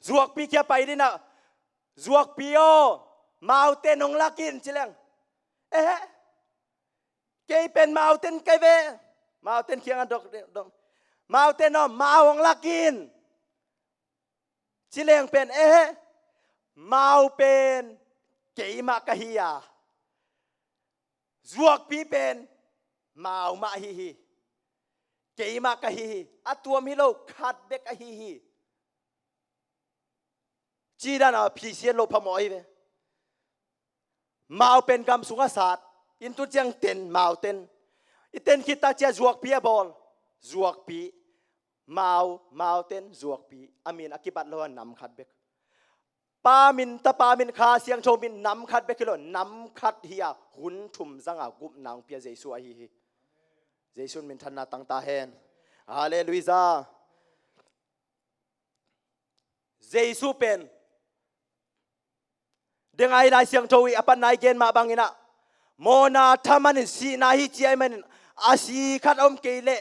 zuak pi kia pai dina zuak pi o mau ten ong lakin chilang kay pen mountain kay ve mountain kiang dok mountain no maong lakin chileng pen mau pen kay ma kahiya zuak pi pen mau ma hi kay ma kahihi atuam hilo khat bek ahihi chida na phisian lo phamoi ve mau pen gam sunga sat into chiang ten mountain iten kita chia zuak pi bol zuak pi mau mountain zuak pi amin akibat lo nam khat bek pa min kha siang chomin nam khat bek lo nam khat hiya hun thum zanga gup nang pia Jesu a hi Jesu min than na tang ta hen hallelujah Jesu pen dengai lai siang chowi apan nai gen ma bangina Mona thaman si na hi chiai man asi khat om kele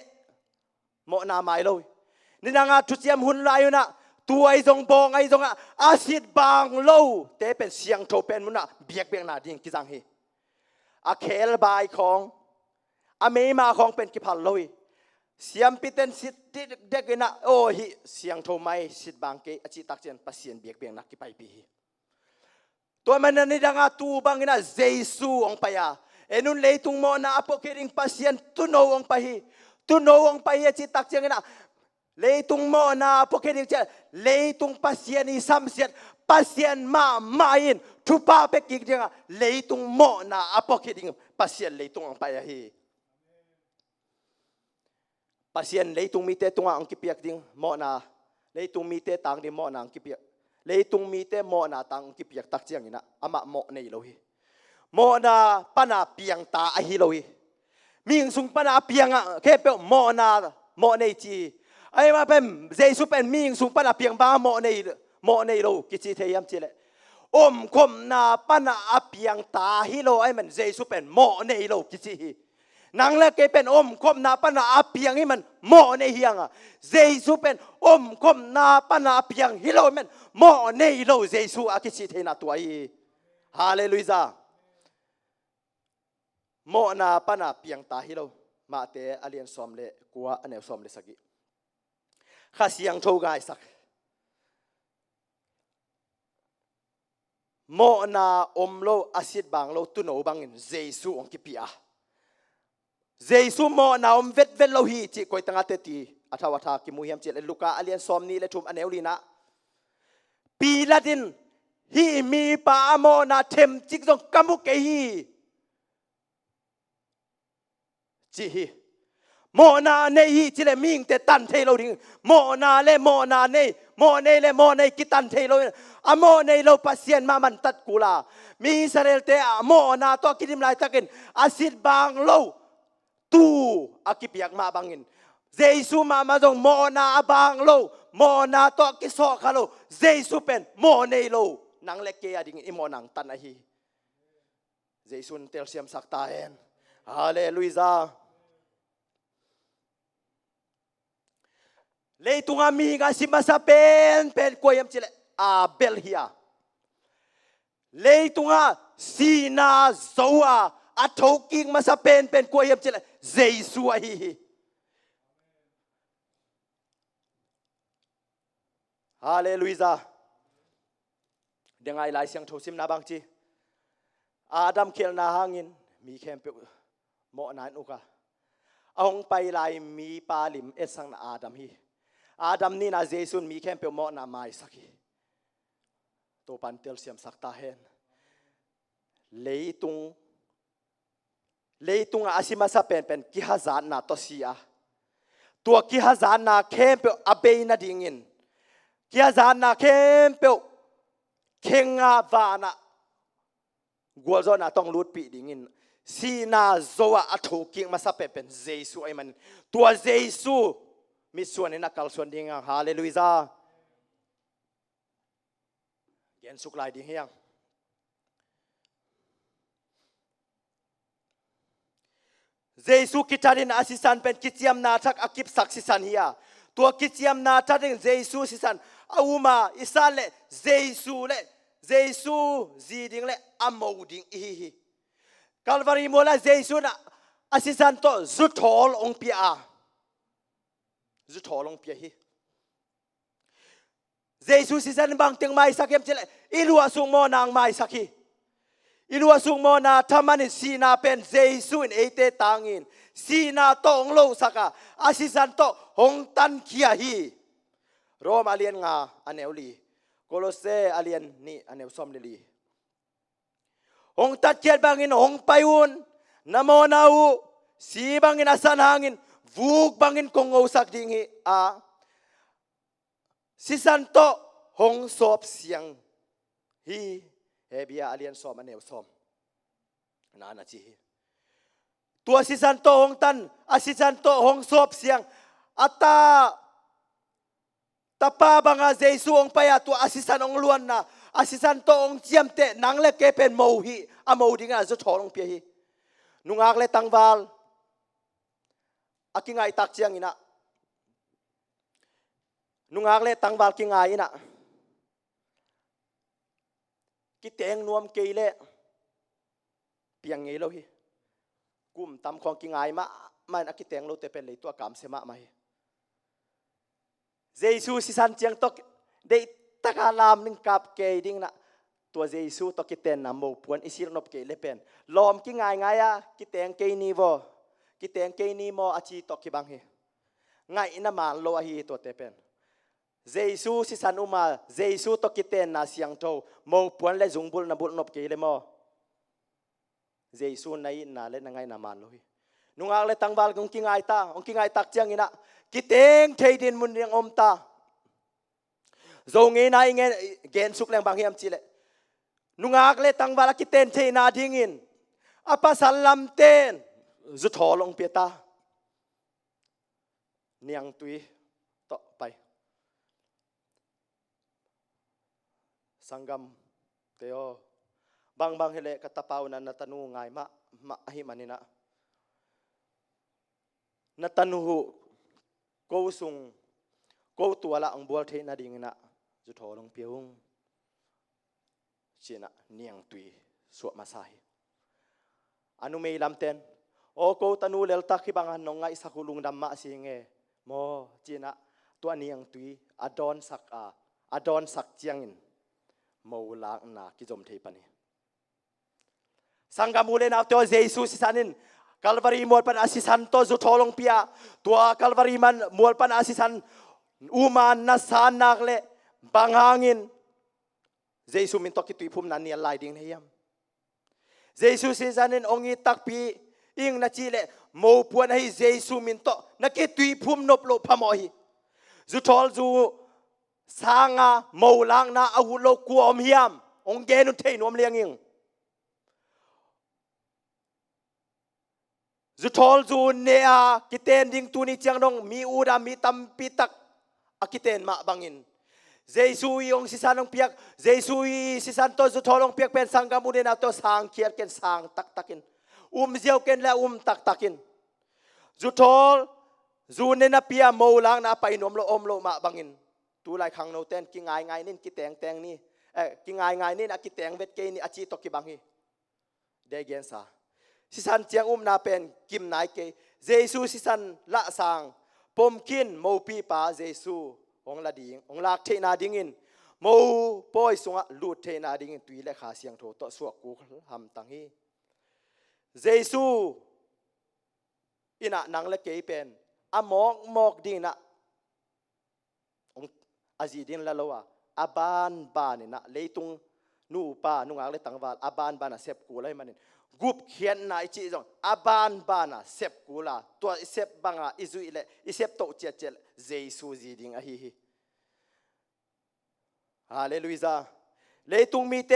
mo na mai lo ni nga thu chiam hun lai na tuai jong bong ai jong asit bang lo te pen siang tho pen muna biak bek na ding ki jang hi a khel bai khong a me ma khong pen ki phal loi siam piten sit dek na o hi siang tho mai sit bang ke achi tak chen pasien biak bek na ki pai pi hi Tua mana ni danga tu bangina Jesu ong paya. Enun leitung mo na apo kiring pasien tuno ong pahi. Tuno ong pahi citak siang ina. Leitung mo na apo kiring cia. Leitung pasien isam sian. Pasien main. Tupa pekik dia. Leitung mo na apo kiring pasien leitung ong paya hi. Pasien leitung mite tunga ang kipiak ding mo na. Leitung mite tang di mo na ang kipiak. Leitung mite mo na tang kipiak tak chiang ina ama mo nei lo hi mo na pana piang ta a hi lo hi ming sung pana piang ke pe mo na mo nei chi ai ma pem Jesu pen ming sung pana piang ba mo nei lo ki chi theyam chi le khom na pana a piang ta hi lo ai man Jesu pen mo nei lo ki chi hi nang le ke pen khom na pana a piang hi man mo nei hiang Jesu pen khom na pana piang hi lo men mo nei lo Jesu a ki chi thei na tuai hallelujah mo na pana piang ta hi lo ma te alien som le kwa ane som le sagi kha siang tho gai sak mo na lo asit bang lo tu no bangin Jesu ong ki pia Jesu mo na vet lo hi chi koi tanga te ti athawa ki mu hiam chi le Luka alien som ni le thum aneu li na Pilatin hi mi pa mo na them chik jong kamu ke hi chi hi โมนาเนฮีจิเลมิงเตตันเทโลดิงโมนาเลโมนาเนโมเนเลโมเนกิตันเทโลอะโมเนโลปัสเซียนมามันตัดกูลามีอิสราเอลเตอะโมนาตัวกิดิมลายตะกินอาซิดบางโลตูอากิเปียกมาบางอินเจซูมาจงโมนาบางโลโมนาตัวกิโซคาโลเจซูเป็นโมเนโลนังเล็กเกียดิงอิโมนังตันอะฮีเจซูนเตลเซียมสักตาเอนฮาเลลูยาเลยตุงามีกาสิมาซาเป็นกวยมจิเลอาเบลฮียเลยตุงาซีนาโซอาอัทโอกิงมาซาเป็นกวยมจิเลเจสุอาฮีฮาเลลูยาเดี๋ยวไงหลายเสียงโทซิมนาบางจีอาดัมเคลนาหางินมีแคมเปโมนานอุกาเอาไปลายมีปาลิมเอสังนาอาดัมฮีอาดัมนี่นาเจสุนมีแค่เปียวมอนาไม้สักตัวปันเตลเซียมสักตาเห็นเลยตุงอาซิมาซาเป็นกิฮาซานนาตอซีอาตัวกิฮาซานนาแค่เปียวอเบยนาดิ่งินกิฮาซานนาแค่เปียวเคงอาวานากัวโซนาต้องรูดปีดิ่งินซีนาโซอาอัตุกิงมาซาเป็นเจสุไอมันตัวเจสุมิส่วนในนักการส่วนดิ่งฮาเลลูยาเกียนสุกลายดิ่งเฮียงเจสุกิจารินอาศิสันเป็นกิจยมนาทักอากิบสักสิสันเฮียตัวกิจยมนาทักเจสุสิสันอาอุมาอิสานเลเจสุจีดิ่งเลอัมโมดิ่งอีกัลวารีโมลาเจสุนะอาศิสันโตจุดทอลองพิอาจุดทอลงเปียฮีเจสุสิสันบางเตียงไม้สักเอ็มเจเลอิลัวสุงโมนางไม้สักฮีอิลัวสุงโมนาทำมันสีนาเป็นเจสุนเอเตตังอินสีนาโตองโลสักอาสิสันโตหงตันเคียฮีโรมอาเลียนงาอันเอวลีโคโลเซอาเลียนนี่อันเอวซอมเดลีหงตัดเคียบางอินหงไปอุนนโมนาอูสีบางอินอาสันหางอินvuk bangin kong osak ding hi a sisanto hong sop siang hi hebia alien som anew som na chi tua sisanto hong tan asisanto hong sop siang ata tapa banga jesu ong paya tu asisan ong luan na asisanto ong chiamte nang le ke pen mo hi a mo dinga zo thorong pe hi nungak le tangwal aki ngai tak chiang ina nungak le tangwal ki ngai ina ki teng nuam ke le piang nge lo hi kum tam khong ki ngai ma man aki teng lo te pen le to kam sema mai jesu si san chiang tok de takalam ning kap ke ding naตัวเยซูตกิเตนนะโมปวนอิสิรนบเกเลเป็นลอมกิง่ายง่ายอะกิเตงเกนีโวกิเตงเกนีโมอาชีตกิบังเฮง่ายนะมาโลอาฮีตัวเตเป็นเยซูสิสันอุมาเยซูตกิเตนนะเสียงโตโมปวนและจุงบุลนะบุลนบเกเลโมเยซูในน่าเล่นง่ายนะมาโลฮีนุ่งอาเลตังบาลกงกิง่ายตาองกิง่ายตักเจียงอินะกิเตงเทดินมุนเรียงอมตาโจงเงนายเงเกนสุกแรงบางเฮียมจิเลnungak le tangwala ki ten the na dingin apa salam ten zu tholong pieta niang tui to pai sangam teo bang bang hele katapau na natanu ngai ma hi manina natanu ko sung ko tuala ang bol the na dingina zu tholong piung China niang tui suat masai. Anu mei lam ten. O ko tanu lel tak kibangan nongai sakulung damma singe. Mo China tua niang tui adon sak chiangin. Mo lang na kijom thei pani. Sanggamule na to Jesus sanin. Calvary mol pan asisan to zu tholong pia. Tua Calvary man mol pan asisan uman na sanak le bangangin. Jesus min toki tui phum nan ni lai ding heyam Jesus si zanin ongi takpi อิงนาจีเลโมปวนให้เยซูมินโตนักเกตุยพุ่มนบโลพมอฮีจุทอลจูสางาโมลังนาอาวุโลกัวอมฮิยามองเกนุเทนวมเลียงอิงจุทอลจูเนียกิเตนดิงตูนิจังนงมีอูดามีตัมปิตักอากิเตนมาบังอินเยซูยองสิสันองเปียกเยซูยสิสันโตจุทอลองเปียกเป็นสังกามุเดนาโตสางเคียร์เกนสางตักตักินเจียวเกนและตักตักินจุทอลจูเนนาเปียโมลังนาไปนวมโลอมโลมาบังอินตูไลขังโนเตนกิงไงนี่กิแตงแตงนี่กิงไงนี่นะกิแตงเวทเกนี่อาชีตกิบังฮีเดเกนซาสิสันเจียงนาเป็นกิมนายเกเยซูสิสันละสางปมคินโมปีปาเยซูองละดิงองลักเทนาดิงินโมปอยสงะลูดเทนาดิงินตุยและขาเสียงโถตสวกกูทำตังฮีเยซูอินะนังและเกเป็นอมอกดินะองอาจีดินละโลวะอาบานบานินะเลยตุงนูปานุงอะไรตังวาลอาบานบานะเสพกูเลยมันกุบเขียนนะอิจิจงอาบานบานะเสพกูละตัวเสพบังอะอิจุอิเลอิเสพโตเจเจเยซูจีดิงอะฮีฮาเลลูยาเลยตุงมีเต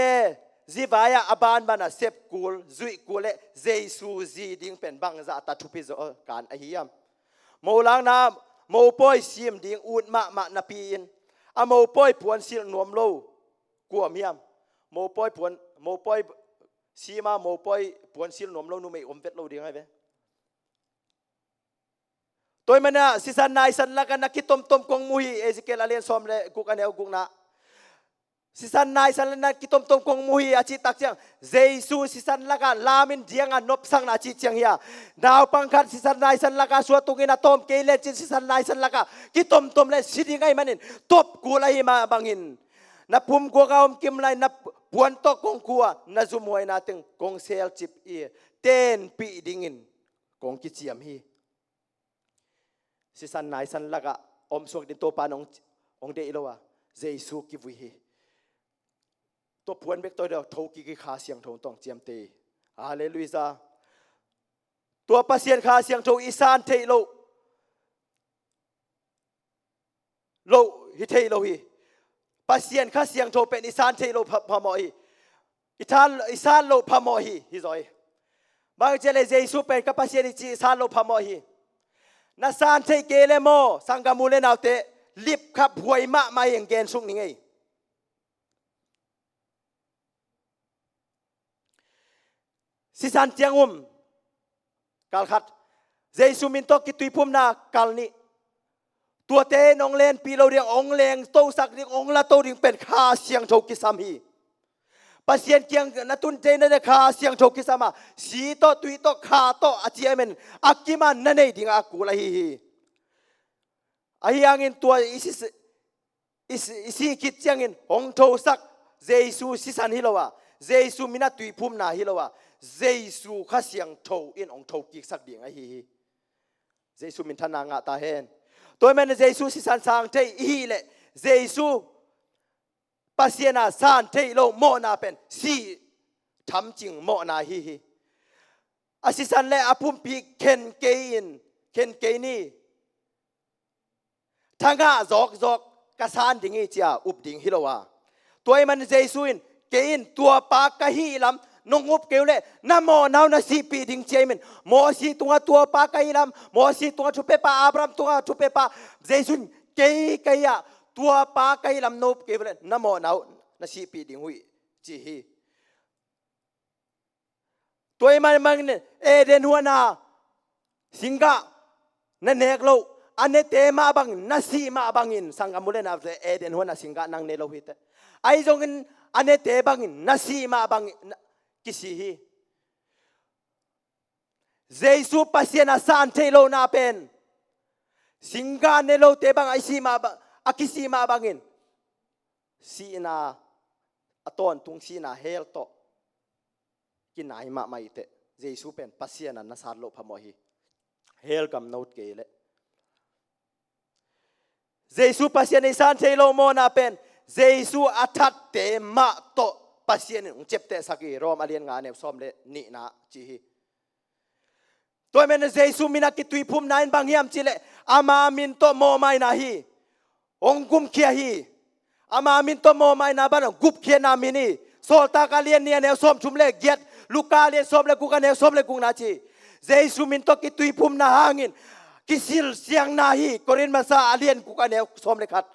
จีวายอาบานบานะเสพกูลจุยกูเลเยซูจีดิงเป็นบังจะตัดทุพิโซการอะฮียามโมลังนาโมปอยซิมดิงอุดมานาปีนอะโมปอยพวนซิลนวมโลกัวเมียมโมปอยพวนโมปอยซีมาโมปอยพวนซิลนวมโลนูไม่อมเวทโลดิงไงเว้ตัวมันน่ะสิสันนายสันละกันนักกิตมกงมุฮีเอซิเกลอาเลียนซอมเลกุกันเอวกุกนะสิสันนายสันละนักกิตมกงมุฮีอาชิตักเจียงเยซูสิสันละกันลามินเดียงนบสังนาชิเจียงเฮียดาวปังคัดสิสันนายสันละกันสวตุกินาตอมเกเลจินสิสันนายสันละกันกิตมเลสิดิงไงมันนินตบกูไลมาบังอินนับพุ่มกัวกาวกิมไลนับปวนตกงกัวนัจุมวยนาตึงกงเซลจิบอีเต้นปีดิงินกงกิเจียมฮีสิสันนายสันละกันอมสวกดินโตปานองเดอิโลวะเยซูกิวิฮีตัวพวนเบกตัวเดียวทูกิขาเสียงทงต้องเจียมเตฮาเลลูยาตัวปัสเซียนขาเสียงทงอีสานเทโลฮิเทโลฮีปัสเซียนขาเสียงทงเป็นอีสานเทโลพามอฮีอีสานโลพามอฮีฮิซอยบางเจเลเยซูเป็นกับปัสเซียนอีสานโลพามอฮีนาซานเทเกเลโมสังกามูเลนาวเตลิบขับหวยมะมาอย่างเกณฑ์สุกนี่ไงสิสันเจียงกาลขัดเยซูมินโตกิตุยพุ่มนากาลนี้ตัวเตนองเลนปีเราเรียงองเลงโตสักเรียงองละโตเรียงเป็นคาเสียงโทกิสามีปัสเซียนเกียงนัตุนเจนเดคาเสียงโทกิสามาสีโตตุยโตคาโตอาเจียเมนอักกิมันนั่นเองดิ่งอากูละฮีอาฮิยังอินตัวอิสิคิดเจียงอินองโทสักเยซูสิสันฮิโลวะเยซูมินาตุยพุ่มนาฮิโลวะเยซูข้าเสียงโทอินองโทกิสักดิ่งไอฮีเยซูมินทนางะตาเฮนตัวมันเยซูสิสันสางเทอีเลเยซูปัสเซียนาสานเทโลโมนาเป็นสีทำจริงโมนาฮีอาสิสันเลอพุ่มปีเคนเกนี่ทางะจอกกษานดิ่งเจียอุบดิ่งฮิโลวะตัวมันเยซูอินเกอินตัวปากกะฮีลำนงอุบเกลเลน้ำโมนาวนาสีปีดิ่งเจมินโมสีตัวปากกะฮีลำโมสีตัวชุเปปาอับรามตัวชุเปปาเยซูเกยะตัวปากกะฮีลำนบเกลเลน้ำโมนาวนาสีปีดิ่งหุยจีฮีตัวมันเนี่ยเอเดนหัวนาสิงกะนั่นเอกโลอันนี้เตมาบังนาสีมาบังอินสังกัมุเลนาเอเดนหัวนาสิงกะนังเนโลหิตไอจงอินอันนี้เตบังอินนาสีมาบังกิสิฮีเยซูปัสเซียนาสานเทโลนาเป็นสิงกะเนโลเตบังไอสีมาบังอากิสีมาบังอินสีนาอตอนตุงสีนาเฮลโตกินไหนมาไม่เตะเยซูเป็นปัสเซียนานาสารโลพมอฮีเฮลกัมโนดเกเลเยซูปัสเซียนในสานเทโลโมนาเป็นเยซูอัฐเตมาโตปัสเซียนเจ็บเตะสักกี่รอมอาเลียนงานเนี่ยซ้อมเลนี่นะจีฮี ตัวมันเจสุมินักกิตุยพุ่มนายบางยามจิเลอามามินโตโมไม่นาฮีองกุมเคียฮีอามามินโตโมไม่นาบ้านกุบเคียนามินีโซตากาเลียนเนี่ยแนวส้มชุมเล็กเกียรลูกาเลียนส้มเล็กกูกันแนวส้มเล็กกูนาจีเจสุมินโตกิตุยพุ่มนาหางินกิสิลเสียงนาฮีกอรินมาซาอาเลียนกูกันแนวส้มเล็กขัด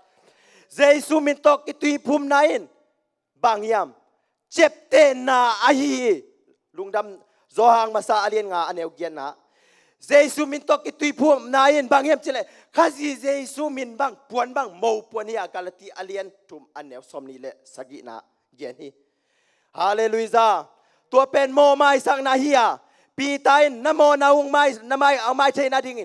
เจสุมินโตกิตุยพุ่มนายบางยามเจ็บเตนาอาฮีลุงดำโจหางมาซาอาเลียนงาอันแนวเกียรนะเจสุมินโตกิตุยพุ่มนายบางยามจิเลข้าซีเจสุมินบางปวนบางโมปวนนี่อากาลตีอาเลียนทุมอันแนวส้มนี่แหละสกินาเกียรนี่ฮาเลลูยาตัวเป็นโมไม้สังนาฮียปีตายนโมนาอุงไม้นไม้เอาไม้ใช้นาดิ่ง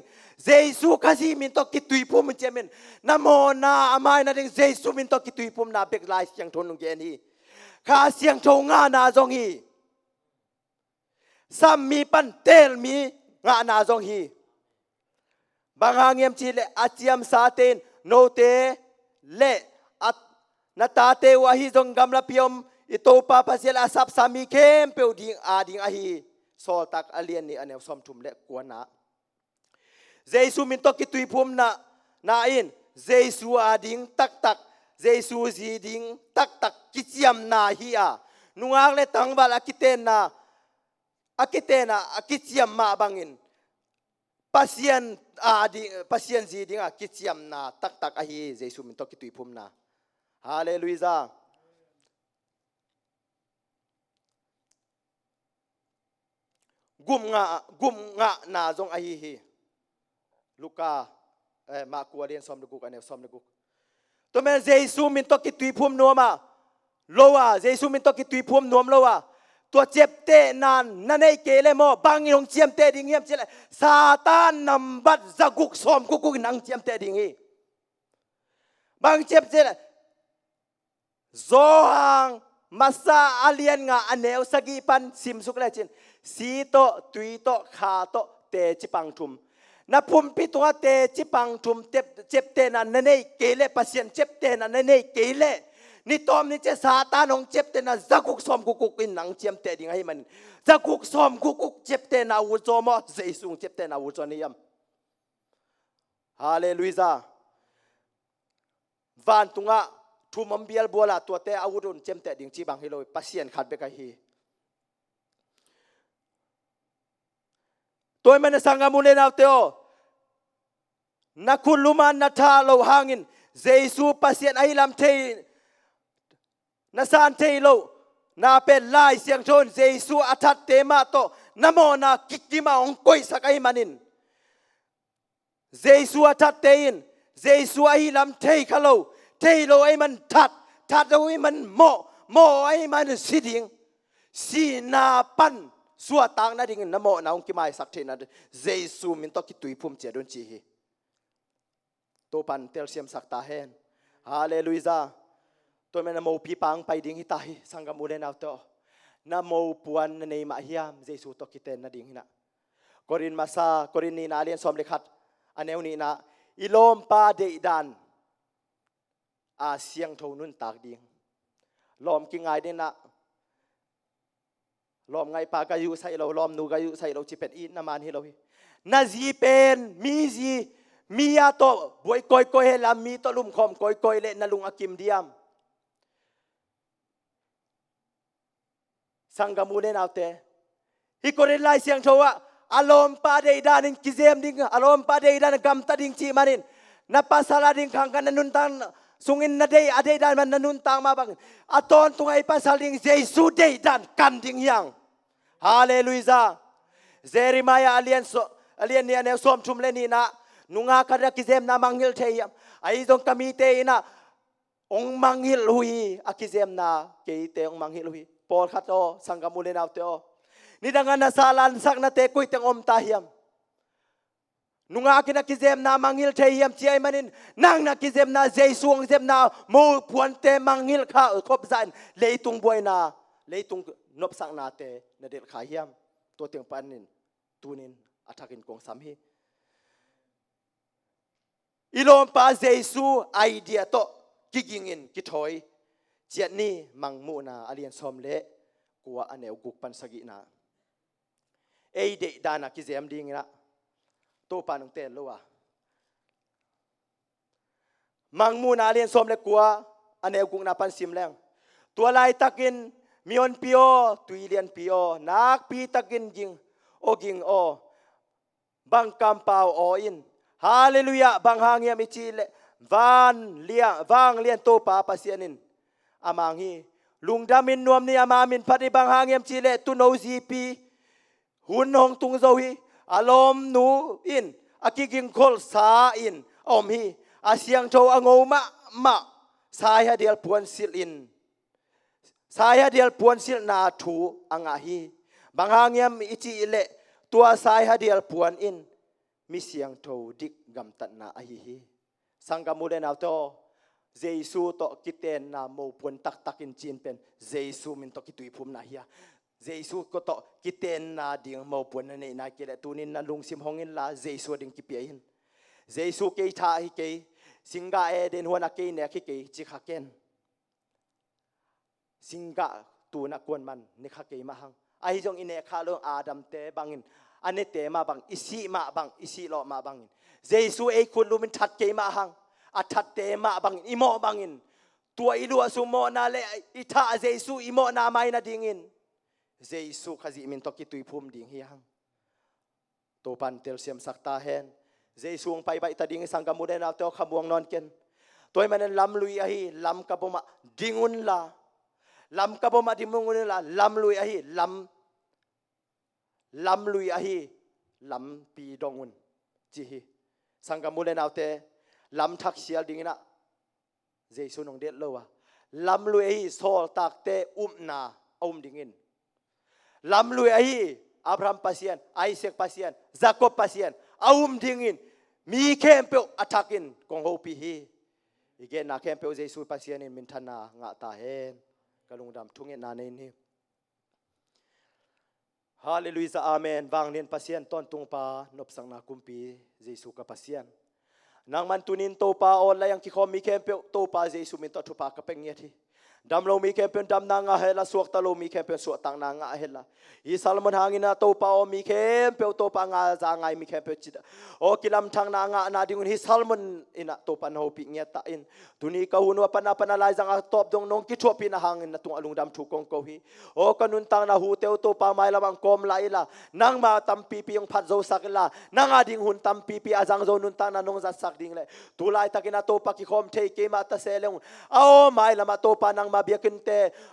เจสุข้าซีมินโตกิตุยพุ่มมันเจมินนโมนาเอาไม้นาดิ่งเจสุมินโตกิตุยพุ่มนาเบกลายเสียงทนลงเกียรนี่ข้าเสียงโชงานาจงฮีซ้ำมีปันเตลมีงานาจงฮีบางหางเงียมจีเลอาเจียมซาเตนโนเตเลอัตนาตาเตวะฮีจงกำลับพิยมอิโตปาปัสเซลอาซับสามีเข้มเปียวดิงอาดิงอาฮีโซตักอาเลียนนี่อันเนวสมทุมเลกวนนาเจสุมินโตกิตุยพุมนาอินเจสุอาดิงตักตักเจสุจีดิงตักตักกิเจียมนาฮีอานุงากเลตังบาลอากิเตนาอากิเจียมมาบังอินpasien adi pasien ji dinga kichiam na tak tak a hi jesu min to ki tui phum na hallelujah gum nga na jong a hi luka ma kualian som lu kan som lu to men jesu min to ki tui phum no ma lowa jesu min to ki tui phum nom lowaตัวเจ็บเตนานนั่นไอ้เกลโมบางยงเจียมเตดิ่งเงียบเจเลยซาตานนำบัดจะกุกสอมกุกนังเจียมเตดิ่งอีบางเจ็บเจเลยโซฮังมาซาอาเลียนงาอันเนวสกีปันซิมสุกเลยจินสีโตตุยโตขาโตเตจิปังทุมนับพุมพิตัวเตจิปังทุมเจ็บเตนานนั่นไอ้เกลปัสเซียนเจ็บเตนานนั่นไอ้เกลนี่ตอมนี่เจซาตานองเจ็บเตนะจะกุกซอมกุกอินหนังเจียมเตดิ่งให้มันจะกุกซอมกุกเจ็บเตนะวุจอมอเจสุงเจ็บเตนะวุจอนิยมฮาเลลูยาวันตุงะทุมมเบียลบัวละตัวเตอาวุธนเจ็บเตดิ่งจีบังฮิโลปัสเซียนขัดเบกฮีตัวมันสังกามุเลนาวเตโอนักคุณลุมันนัทาโลหางินเจสุปัสเซียนไอลำเทนาซานเทโลนาเป็นลายเสียงชนเจสุอัฐเตมาโตนโมนากิกิมาองกุยสักไอมันินเจสุอัฐเตยินเจสุไอลำเทคโลไอมันทัดเอาไอมันโมไอมันสิดิงสีนาปันสัวตังนาดิ่งนโมนาองกิมาสักเทนัดเจสุมินตอกิตุยพุ่มเจดุนจีฮีโตปันเตลเซียมสักตาเฮนฮาเลลูยาตัวมันนโมปีปังไปดิ่งฮิตาฮิสังกมูเลนเอาโตนโมปวนในมาฮิยามเจสุตอกิเตนนาดิ่งฮินะกอรินมาซากอรินนีนาเลียนสอมเลขัดอันเนวนีนะอิโลมปาเดดันอาเซียงทนุนตากดิ่งลอมกิงไงเดนะลอมไงปากายุใส่เราลอมนูกายุใส่เราจิเป็นอีนามันฮิโลฮินาจีเป็นมีจีมีอาโตบวยกอยเฮลามีโตลุมคอมกอยเลนลุงอากิมเดียมสังกามูเลนเอาเตฮิโกเรนไลเสียงโชวะอารมณ์ปาเดดานินกิเซมดิงอารมณ์ปาเดดานกัมตาดิงจีมานินนับภาษาลาดิงขังกันนันุนตังสุงินนาเดย์อเดดานมันนันุนตังมาบังอตอนตุงไอภาษาดิงเจสุเดดานกันดิงยังฮาเลลูยาเจริมายาอเลียนเนี่ยเนวสอมชุมเลนีนะนุงาคารากิเซมนามังฮิลเทียมไอจงกามีเตนะองมังฮิลหุยอากิเซมนาเกยเตองมังฮิลหุยปอลขัดโอสังกามูเลนเอาเตโอนี่ดังนั้นนาซาลันสักนาเตกุยเตงอมตาเฮียมนุงอากินักกิเซมนามังฮิลเทียมเจียมันินนั่งนักกิเซมนาเจสวงเซมนาโมพวนเตมังฮิลข้าครบสันเลยตุงบวยนาเลยตุงนบสังนาเตนเดลขาเฮียมตัวเตียงปันนินตูนินอัฐกินกองสามฮีอิโลมปาเจสูไอเดียโตกิกิงินกิถอยเจียนี่มังมูนาอเลียนซอมเละกัวอันเนวกุกปันสกินา เดดานักกิเซมดิ้งนะตัวปานงเต้นรู้ว่ามังมูนาเลียนสมเล็กกว่าอันเอวกุงนาปันซิมแรงตัวลายตะกินมีอนพิโอตุยเลียนพิโอนักปีตะกินจิงโอกิงโอบางกำเปาโออินฮาเลลูยาบางหางเงียมิจิเลวันเลียวางเลียนโตปาปัสยานินอามังฮีลุงดามินนวมนี่อามามินพัดบางหางเงียมจิเลตุโนซีปีหุ่นหงตุงโซฮีอารมณ์นูอินอากิกิงคอลสาอินอมฮีอาเสียงโชอางมะสายฮะเดียลพวนซิลอินสายฮะเดียลพวนซิลนาทูอังอาฮีบางหางเงียมอิจิเลตัวสายฮะเดียลพวนอินมีเสียงโทดิกกำตันนาอาฮีสังกมุเดนเอาโตเจซูโตกิเตนนาโมปวนตักอินจีนเป็นเจซูมินโตกิตุยภูมินาเฮียเจซูก็โตกิเตนนาดิ่งโมปวนนั่นเองนาเกลตูนินนาลุงซิมฮงอินลาเจซูดิ่งกิเปียนเจซูเกยท่าฮิเกยสิงกาเอเดนหัวนักเกยเนี่ยฮิเกยจิกฮักเกนสิงกาตูนักกวนมันนิกฮักเกยมาหังไอจงอินเนคาลงอาดัมเตบังอินอันนี้เตมาบังอิสิมาบังอิสิโลมาบังอินเจซูเอคุณลูมินทัดเกยมาหังอัทัดเตมาบังอิโมบังอินตัวอิลัวสุโมนาเลอิท่าเจซูอิโมนาไม่นาดิ่งอินเจซูขจิมินตกิตุยภูมิดิ่งเฮียงตัวปันเตลเซียมสักตาเฮนเจซูงไปใบตาดิ่งสังกมุเดนาเตอขบวงนอนเกนตัวมันลำลุยอาฮีลำกบมาดิ่งอุนลาลำกบมาดิ่งอุนลาลำลุยอาฮีลำลุยอาฮีลำปีดงอุนจีฮีสังกมุเดนาเตลำทักเสียดิ่งนะเจซูนงเด็ดเลวะลำลุยอาฮีโซลตักเตนาดิ่งอินลำลุยอาฮีอับราฮัมปัสยันไอเซกปัสยันยาโคบปัสยันดิ่งอินมีเข้มเปลอัทักอินกงโฮปีฮีอีกเกน่าเข้มเปลเจซูปัสยันอินมินทนางะตาเฮนกะลุงดำทุ่งเงินนาเนนี่ฮาเลลูยาอาเมนวางเนียนปัสยันต้นตุงปานบสังนาคุมปีเจซูกับปัสยันนางมันตุนินโตปาออนและยังกิคอมมีเข้มเปลโตปาเจซูมินตทุปากะเปงเงียทีดำเรามีแค่เป็นดำนางเฮลาสวกตะโลมีแค่เป็นสวกตังนางเฮลาอิสลามหางินาโตปาอมีแค่เป็นโตปางาจางไงมีแค่เป็นจิตโอกิลำทางนางนาดิงุนฮิสลามอินะโตปันโฮปิเงียตาอินตุนีกะหุนวปนาปนาลายจังตอบดงนงกิชวปินะหางอินตุงอลุงดำถูกกงโกฮีโอกันุนตังนาหูเตวโตปาไมละบังกอมไลละนางมาตัมปีปียงพัดโจสักละนางดิงหุนตัมปีปีอาจังโจนุนตังนานงจัดสักดิงเลยตุลายตะกินาโตปากิคอมเทเกมาตะเซเลงเอาไมละมาโตปานางมาเบียกินเต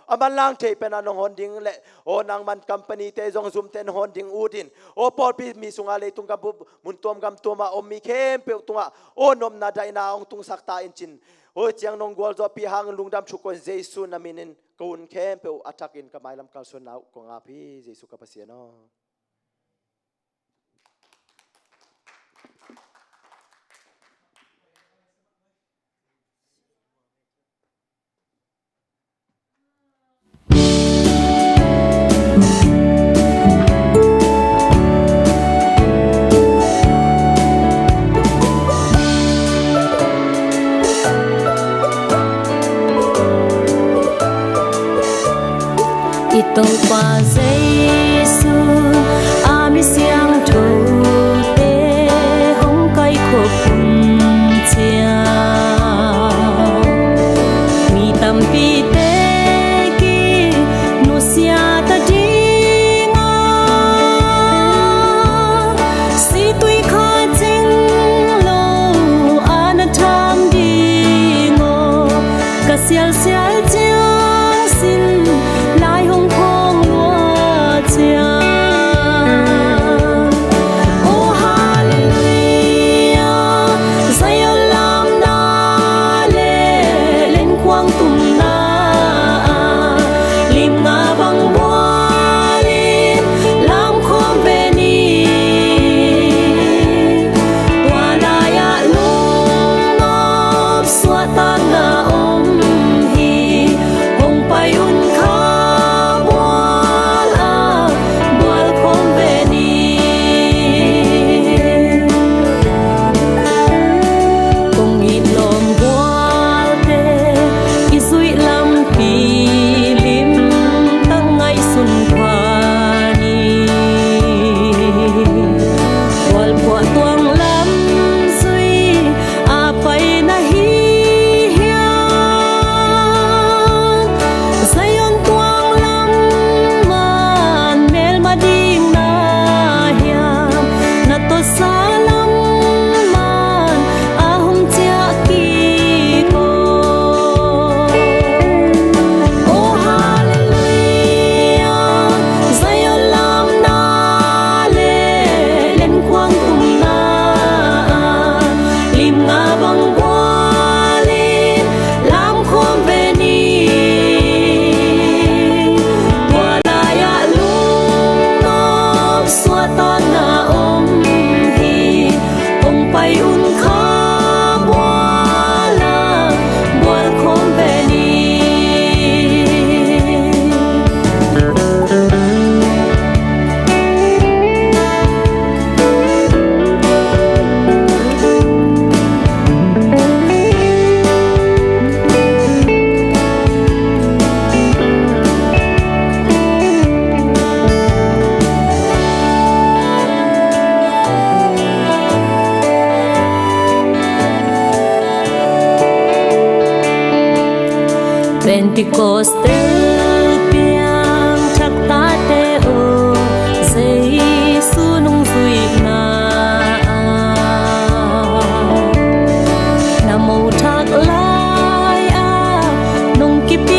อามันล้างเทเป็นอันหอนดิ่งเลยโอนางมันคัมปานีเตจงซุมเตนหอนดิ่งอูดินโอปอลปีมีสุงาเลตุงกับมุนตวมกำตัวมาอมมีเข้มเปียวตุงะโอนมนาไดนาองตุงสักตาอินจินโอเจียงนงกวลจอปีหางลุงดำชุกคนเจสุนามินินกุนเข้มเปียวอัตักินกับไมลำกาลสนาวกงอาพีเจสุกับเสียนอIto pa Giêsu ami siang thu te hong kai kho phun chia mi tam pi te ki nu sia ta dinga si tui kha jing lo an tham dingo ka sial sial chiang sin lai hong khong lua chia oh hallelujah zayo lam na le lên quang tum na lim nga bang bua lim lam khom ve ni wa la ya lung ngop swa ta na om hi Pentecoste piang thak ta te o Giêsu nung vui na Nam mô thak lai a nung ki pi